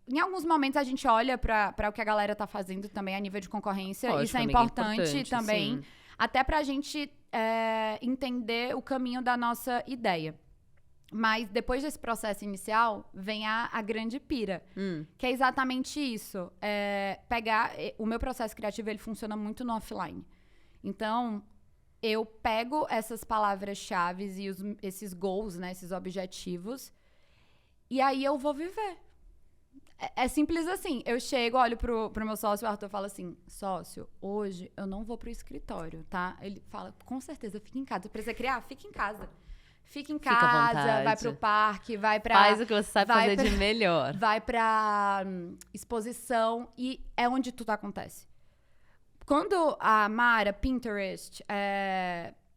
Em alguns momentos, a gente olha para o que a galera tá fazendo também a nível de concorrência. Lógico, Isso é amiga, importante também. sim. Até pra gente entender o caminho da nossa ideia. Mas depois desse processo inicial, vem a grande pira. Que é exatamente isso. O meu processo criativo, ele funciona muito no offline. Então, eu pego essas palavras-chave e esses goals, né? Esses objetivos. E aí eu vou viver. É simples assim. Eu chego, olho pro meu sócio, o Arthur fala assim, sócio, hoje eu não vou pro escritório, tá? Ele fala, com certeza, fica em casa. Precisa criar? Fica em casa. Fica em Fica à casa, vontade. vai pro parque, vai pra... Faz o que você sabe vai fazer de melhor. Vai pra exposição e é onde tudo acontece. Quando a Mara, Pinterest,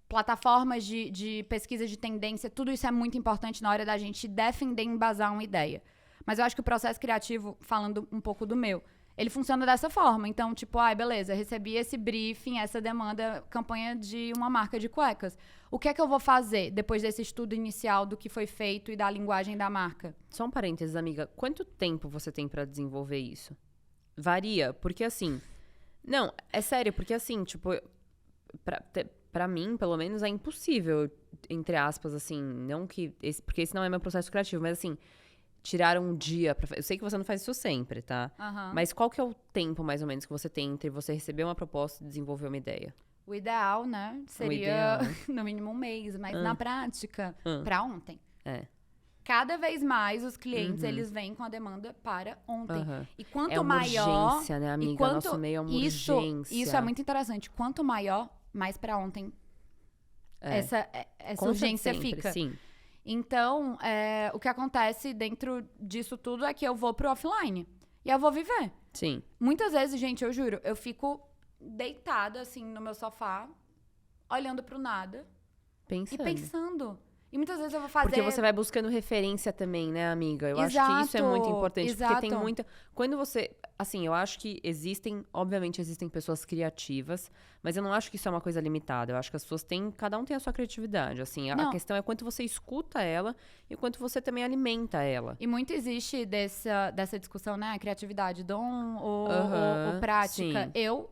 plataformas de pesquisa de tendência, tudo isso é muito importante na hora da gente defender e embasar uma ideia. Mas eu acho que o processo criativo, falando um pouco do meu, ele funciona dessa forma. Então, tipo, beleza, recebi esse briefing, essa demanda, campanha de uma marca de cuecas. O que é que eu vou fazer depois desse estudo inicial do que foi feito e da linguagem da marca? Só um parênteses, amiga. Quanto tempo você tem pra desenvolver isso? Varia, porque assim... Não, é sério, porque assim, tipo... Pra mim, pelo menos, é impossível, entre aspas, assim... Não que... Porque esse não é meu processo criativo, mas assim... Tirar um dia pra... Eu sei que você não faz isso sempre, tá? Mas qual que é o tempo, mais ou menos, que você tem entre você receber uma proposta e desenvolver uma ideia? O ideal, né? Seria no mínimo um mês, mas na prática, pra ontem. Cada vez mais os clientes, eles vêm com a demanda para ontem. E quanto É uma maior... urgência, né, amiga? Nosso meio é uma urgência. Isso é muito interessante. Quanto maior, mais pra ontem essa urgência sempre, fica. Sim. Então, o que acontece dentro disso tudo é que eu vou pro offline. E eu vou viver. Sim. Muitas vezes, gente, eu juro, eu fico deitada, assim, no meu sofá, olhando pro nada Pensando. e pensando. E muitas vezes eu vou fazer... Porque você vai buscando referência também, né, amiga? Eu acho que isso é muito importante. Porque tem muita... Quando você... Assim, eu acho que obviamente existem pessoas criativas, mas eu não acho que isso é uma coisa limitada. Eu acho que as pessoas têm... Cada um tem a sua criatividade, assim. A questão é quanto você escuta ela e quanto você também alimenta ela. E muito existe dessa discussão, né? Criatividade, dom ou prática. Sim. Eu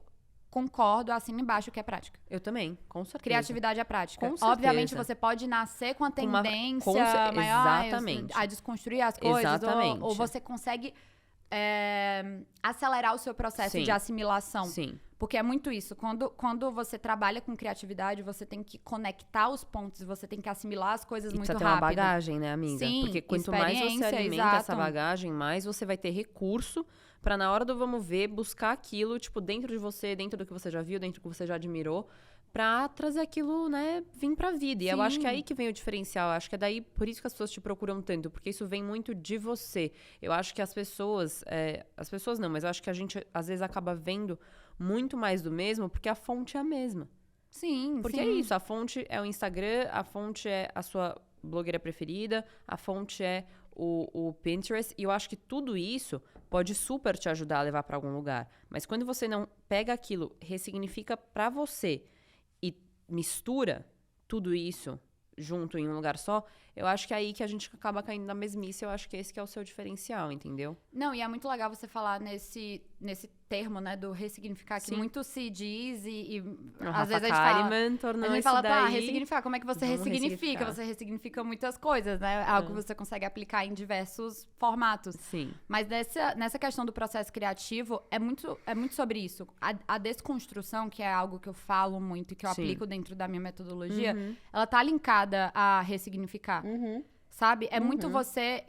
concordo, assino embaixo que é prática. Eu também, com certeza. Criatividade é prática. Com certeza. Obviamente, você pode nascer com a tendência exatamente. a desconstruir as coisas. Exatamente. Ou você consegue acelerar o seu processo de assimilação. Sim. Porque é muito isso. Quando você trabalha com criatividade, você tem que conectar os pontos, você tem que assimilar as coisas muito rápido. Precisa ter uma bagagem, né, amiga? Sim, porque quanto mais você alimenta essa bagagem, mais você vai ter recurso pra, na hora do vamos ver, buscar aquilo, tipo, dentro de você, dentro do que você já viu, dentro do que você já admirou, pra trazer aquilo, né, vir pra vida. E eu acho que é aí que vem o diferencial. Eu acho que é daí, por isso que as pessoas te procuram tanto, porque isso vem muito de você. Eu acho que as pessoas não, mas eu acho que a gente, às vezes, acaba vendo muito mais do mesmo, porque a fonte é a mesma. Sim, Porque é isso, a fonte é o Instagram, a fonte é a sua blogueira preferida, a fonte é o Pinterest, e eu acho que tudo isso pode super te ajudar a levar pra algum lugar. Mas quando você não pega aquilo, ressignifica pra você e mistura tudo isso junto em um lugar só, eu acho que é aí que a gente acaba caindo na mesmice. Eu acho que esse que é o seu diferencial, entendeu? Não, e é muito legal você falar nesse termo, né, do ressignificar, que muito se diz e às vezes a gente fala, ressignificar, como é que você ressignifica? Você ressignifica muitas coisas, né? Algo que você consegue aplicar em diversos formatos. Sim. Mas nessa questão do processo criativo, é muito sobre isso. A desconstrução, que é algo que eu falo muito e que eu aplico dentro da minha metodologia, ela tá linkada a ressignificar. Sabe? É muito você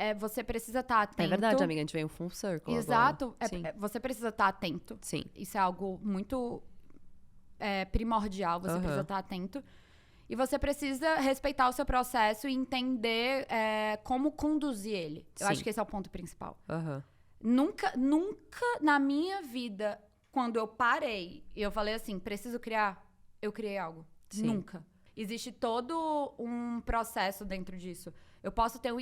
precisa estar atento. É verdade, amiga, a gente veio um full circle. Exato. Você precisa estar atento. Sim. Isso é algo muito primordial, você precisa estar atento. E você precisa respeitar o seu processo e entender como conduzir ele. Eu acho que esse é o ponto principal. Nunca na minha vida, quando eu parei e eu falei assim, preciso criar, eu criei algo. Sim. Nunca. Existe todo um processo dentro disso. Eu posso ter o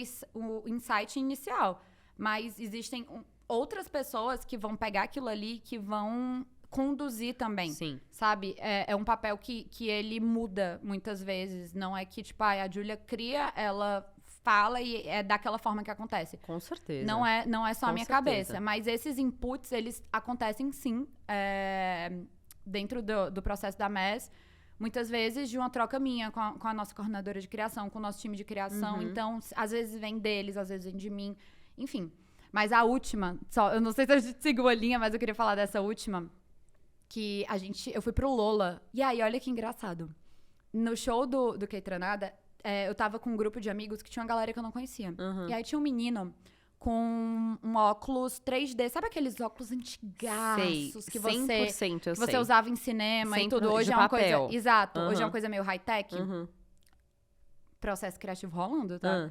insight inicial, mas existem outras pessoas que vão pegar aquilo ali, que vão conduzir também. Sim. Sabe? É um papel que ele muda muitas vezes. Não é que, tipo, a Júlia cria, ela fala e é daquela forma que acontece. Com certeza. Não é só a minha certeza. cabeça. Mas esses inputs, eles acontecem sim dentro do processo da MES. muitas vezes de uma troca minha com a nossa coordenadora de criação, com o nosso time de criação. Então, às vezes vem deles, às vezes vem de mim. Enfim. Mas a última, eu não sei se a gente seguiu a linha, mas eu queria falar dessa última. Que eu fui pro Lola. E aí, olha que engraçado. No show do Keitranada, eu tava com um grupo de amigos que tinha uma galera que eu não conhecia. E aí tinha um menino com um óculos 3D. Sabe aqueles óculos antigaços que 100% eu você sei. usava em cinema e tudo? 100% Hoje de é uma papel. coisa... Exato. Hoje é uma coisa meio high-tech. Processo criativo rolando, tá?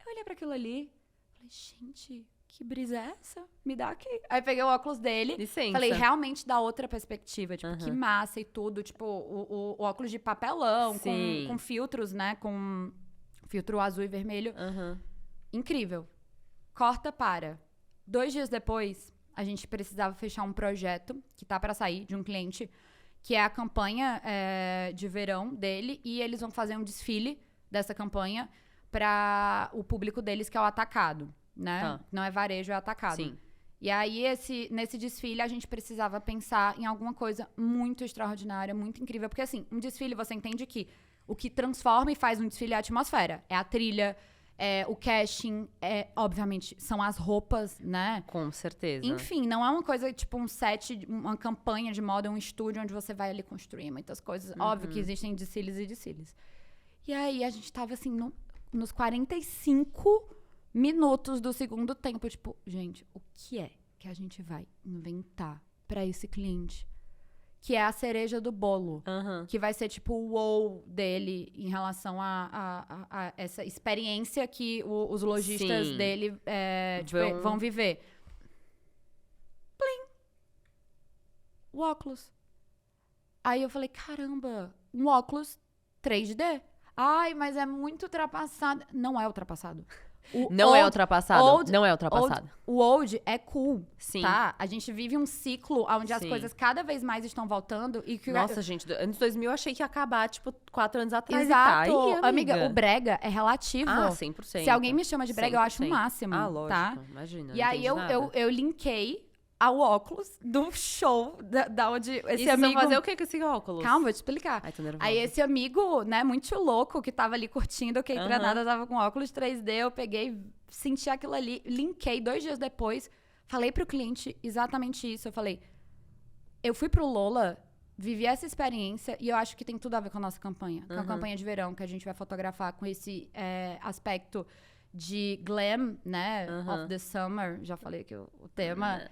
Eu olhei pra aquilo ali, falei, gente, que brisa é essa? Me dá aqui. Aí peguei o óculos dele, Licença. falei, realmente dá outra perspectiva. Tipo, que massa e tudo. Tipo, o óculos de papelão, Sim. com filtros, né? Com filtro azul e vermelho. Incrível. Corta para. 2 dias depois, a gente precisava fechar um projeto que tá pra sair de um cliente, que é a campanha de verão dele. E eles vão fazer um desfile dessa campanha para o público deles, que é o atacado, né? Tá. Não é varejo, é atacado. Sim. E aí, nesse desfile, a gente precisava pensar em alguma coisa muito extraordinária, muito incrível. Porque, assim, um desfile, você entende que o que transforma e faz um desfile é a atmosfera. É a trilha, é o casting, obviamente, são as roupas, né? Com certeza. Enfim, não é uma coisa tipo um set, uma campanha de moda, um estúdio onde você vai ali construir muitas coisas. Óbvio que existem desfiles e desfiles. E aí, a gente tava, assim, nos 45 minutos do segundo tempo, tipo, gente, o que é que a gente vai inventar pra esse cliente? Que é a cereja do bolo. Que vai ser, tipo, o wow dele em relação a essa experiência que os lojistas Sim. dele vão viver. Plim! O óculos. Aí eu falei, caramba, um óculos 3D? Ai, mas é muito ultrapassado. Não é ultrapassado. Não é ultrapassado. Não é ultrapassado. O old é cool, Sim. tá? A gente vive um ciclo onde as Sim. coisas cada vez mais estão voltando e que Nossa, gente, anos 2000 eu achei que ia acabar, tipo, 4 anos atrás. Exato. E tá aí, amiga, o brega é relativo. Ah, 100%. Se alguém me chama de brega, eu acho o 100%. máximo, Ah, lógico. tá? Imagina. E não aí entendi eu nada. linkei ao óculos do show da onde esse E vocês amigo... vão fazer o que com esse óculos? Calma, vou te explicar. Ai, tô nervosa. Aí esse amigo, né, muito louco, que tava ali curtindo, que nada tava com óculos 3D, eu peguei, senti aquilo ali, linkei 2 dias depois, falei pro cliente exatamente isso. Eu falei, eu fui pro Lola, vivi essa experiência e eu acho que tem tudo a ver com a nossa campanha. Com a campanha de verão, que a gente vai fotografar com esse aspecto de glam, né, of the summer, já falei aqui o tema.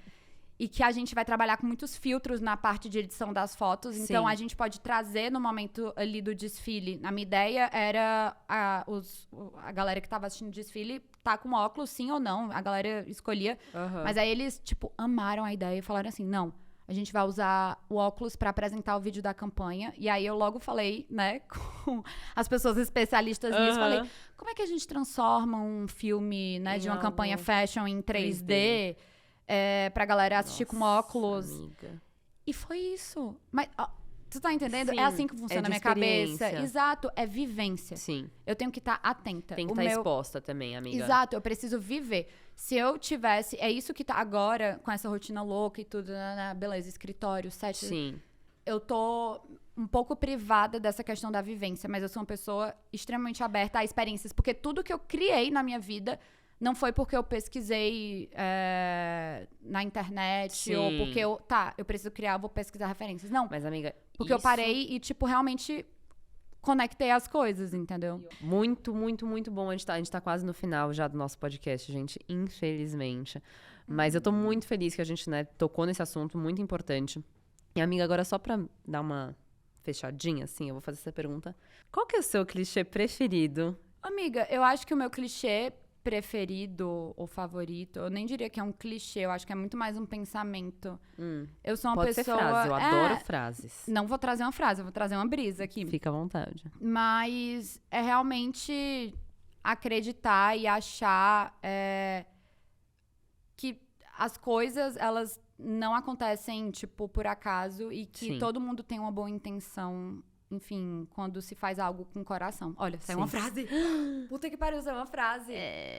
E que a gente vai trabalhar com muitos filtros na parte de edição das fotos. Sim. Então, a gente pode trazer no momento ali do desfile. A minha ideia era a galera que tava assistindo o desfile tá com óculos, sim ou não. A galera escolhia. Mas aí eles, tipo, amaram a ideia e falaram assim, não, a gente vai usar o óculos pra apresentar o vídeo da campanha. E aí eu logo falei, né, com as pessoas especialistas nisso, falei, como é que a gente transforma um filme, né, de uma algo campanha fashion em 3D? Pra galera assistir com óculos. Amiga. E foi isso. Mas, ó, tu tá entendendo? Sim, É assim que funciona é de a minha cabeça. experiência. Exato, é vivência. Sim. Eu tenho que estar atenta. Tem que O estar meu- exposta também, amiga. Exato, eu preciso viver. Se eu tivesse... É isso que tá agora, com essa rotina louca e tudo, beleza, escritório, set. Sim. Eu tô um pouco privada dessa questão da vivência, mas eu sou uma pessoa extremamente aberta a experiências, porque tudo que eu criei na minha vida não foi porque eu pesquisei na internet, Sim. ou porque eu preciso criar, eu vou pesquisar referências. Não, Mas, amiga, porque eu isso- parei e, tipo, realmente conectei as coisas, entendeu? Muito, muito, muito bom. A gente tá quase no final já do nosso podcast, gente. Infelizmente. Mas eu tô muito feliz que a gente, né, tocou nesse assunto muito importante. E, amiga, agora só pra dar uma fechadinha, assim, eu vou fazer essa pergunta. Qual que é o seu clichê preferido? Amiga, eu acho que o meu clichê preferido ou favorito, eu nem diria que é um clichê, eu acho que é muito mais um pensamento. Eu sou uma Pode ser pessoa... frase, eu adoro frases. Não vou trazer uma frase, eu vou trazer uma brisa aqui. Fica à vontade. Mas é realmente acreditar e achar que as coisas, elas não acontecem, tipo, por acaso e que Sim. todo mundo tem uma boa intenção enfim, quando se faz algo com coração. Olha, saiu uma frase. Puta que pariu, saiu uma frase.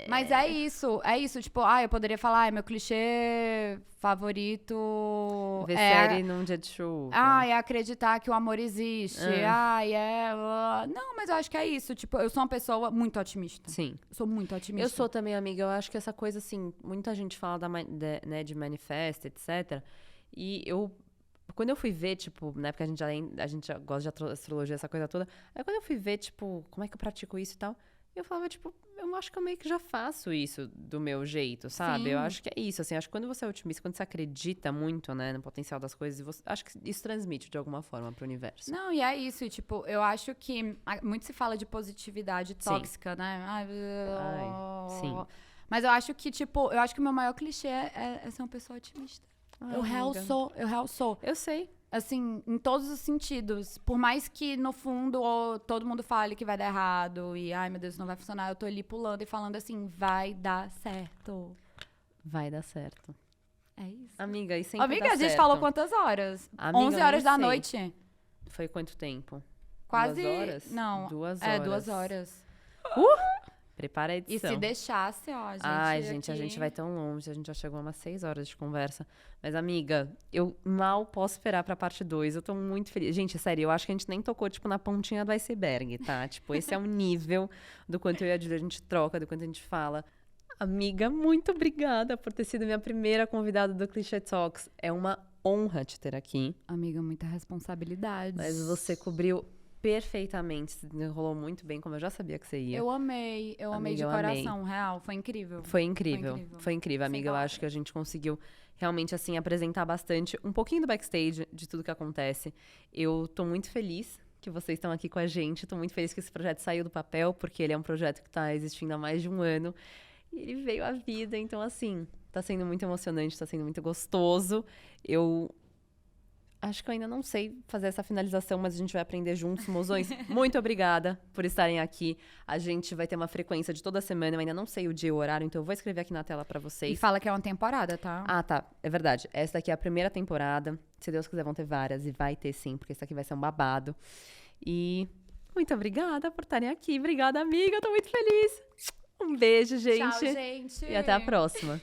Mas é isso. Tipo, eu poderia falar, meu clichê favorito Ver série num dia de chuva. é acreditar que o amor existe. Não, mas eu acho que é isso. Tipo, eu sou uma pessoa muito otimista. Sim. Eu sou muito otimista. Eu sou também, amiga. Eu acho que essa coisa, assim, muita gente fala de manifesto, etc. E quando eu fui ver, tipo, na época a gente já gosta de astrologia, essa coisa toda. Aí quando eu fui ver, tipo, como é que eu pratico isso e tal, eu falava, tipo, eu acho que eu meio que já faço isso do meu jeito, sabe? Sim. Eu acho que é isso, assim, acho que quando você é otimista, quando você acredita muito, né, no potencial das coisas, acho que isso transmite de alguma forma pro universo. Não, e é isso, tipo, eu acho que muito se fala de positividade tóxica, né? Sim. Mas eu acho que, tipo, o meu maior clichê é ser uma pessoa otimista. Eu real sou. Eu sei. Assim, em todos os sentidos. Por mais que, no fundo, todo mundo fale que vai dar errado e, ai, meu Deus, não vai funcionar, eu tô ali pulando e falando assim, vai dar certo. Vai dar certo. É isso. Amiga, e sempre Amiga, dá a gente certo. falou quantas horas? Amiga, 11 eu horas nem da sei. noite. Foi quanto tempo? Quase. 2 horas? Não. 2 horas. 2 horas. Prepara a E edição. se deixasse, ó, gente. Ai, gente, a aqui- gente vai tão longe. A gente já chegou a umas 6 horas de conversa. Mas, amiga, eu mal posso esperar pra parte 2. Eu tô muito feliz. Gente, sério, eu acho que a gente nem tocou, tipo, na pontinha do iceberg, tá? Tipo, esse é o nível do quanto eu e a Julia a gente troca, do quanto a gente fala. Amiga, muito obrigada por ter sido minha primeira convidada do Cliché Talks. É uma honra te ter aqui. Amiga, muita responsabilidade. Mas você cobriu perfeitamente. Se enrolou muito bem, como eu já sabia que você ia. Eu amei de Amiga, eu amei. coração, real. Foi incrível. Foi incrível. incrível. Foi incrível, Sem amiga. Eu acho palavras. que a gente conseguiu realmente, assim, apresentar bastante, um pouquinho do backstage de tudo que acontece. Eu tô muito feliz que vocês estão aqui com a gente. Tô muito feliz que esse projeto saiu do papel, porque ele é um projeto que tá existindo há mais de um ano. E ele veio à vida, então, assim, tá sendo muito emocionante, tá sendo muito gostoso. Eu acho que eu ainda não sei fazer essa finalização, mas a gente vai aprender juntos, mozões. Muito obrigada por estarem aqui. A gente vai ter uma frequência de toda semana. Eu ainda não sei o dia e o horário, então eu vou escrever aqui na tela pra vocês. E fala que é uma temporada, tá? Ah, tá. É verdade. Essa daqui é a primeira temporada. Se Deus quiser, vão ter várias. E vai ter sim, porque esse aqui vai ser um babado. E muito obrigada por estarem aqui. Obrigada, amiga. Eu tô muito feliz. Um beijo, gente. Tchau, gente. E até a próxima.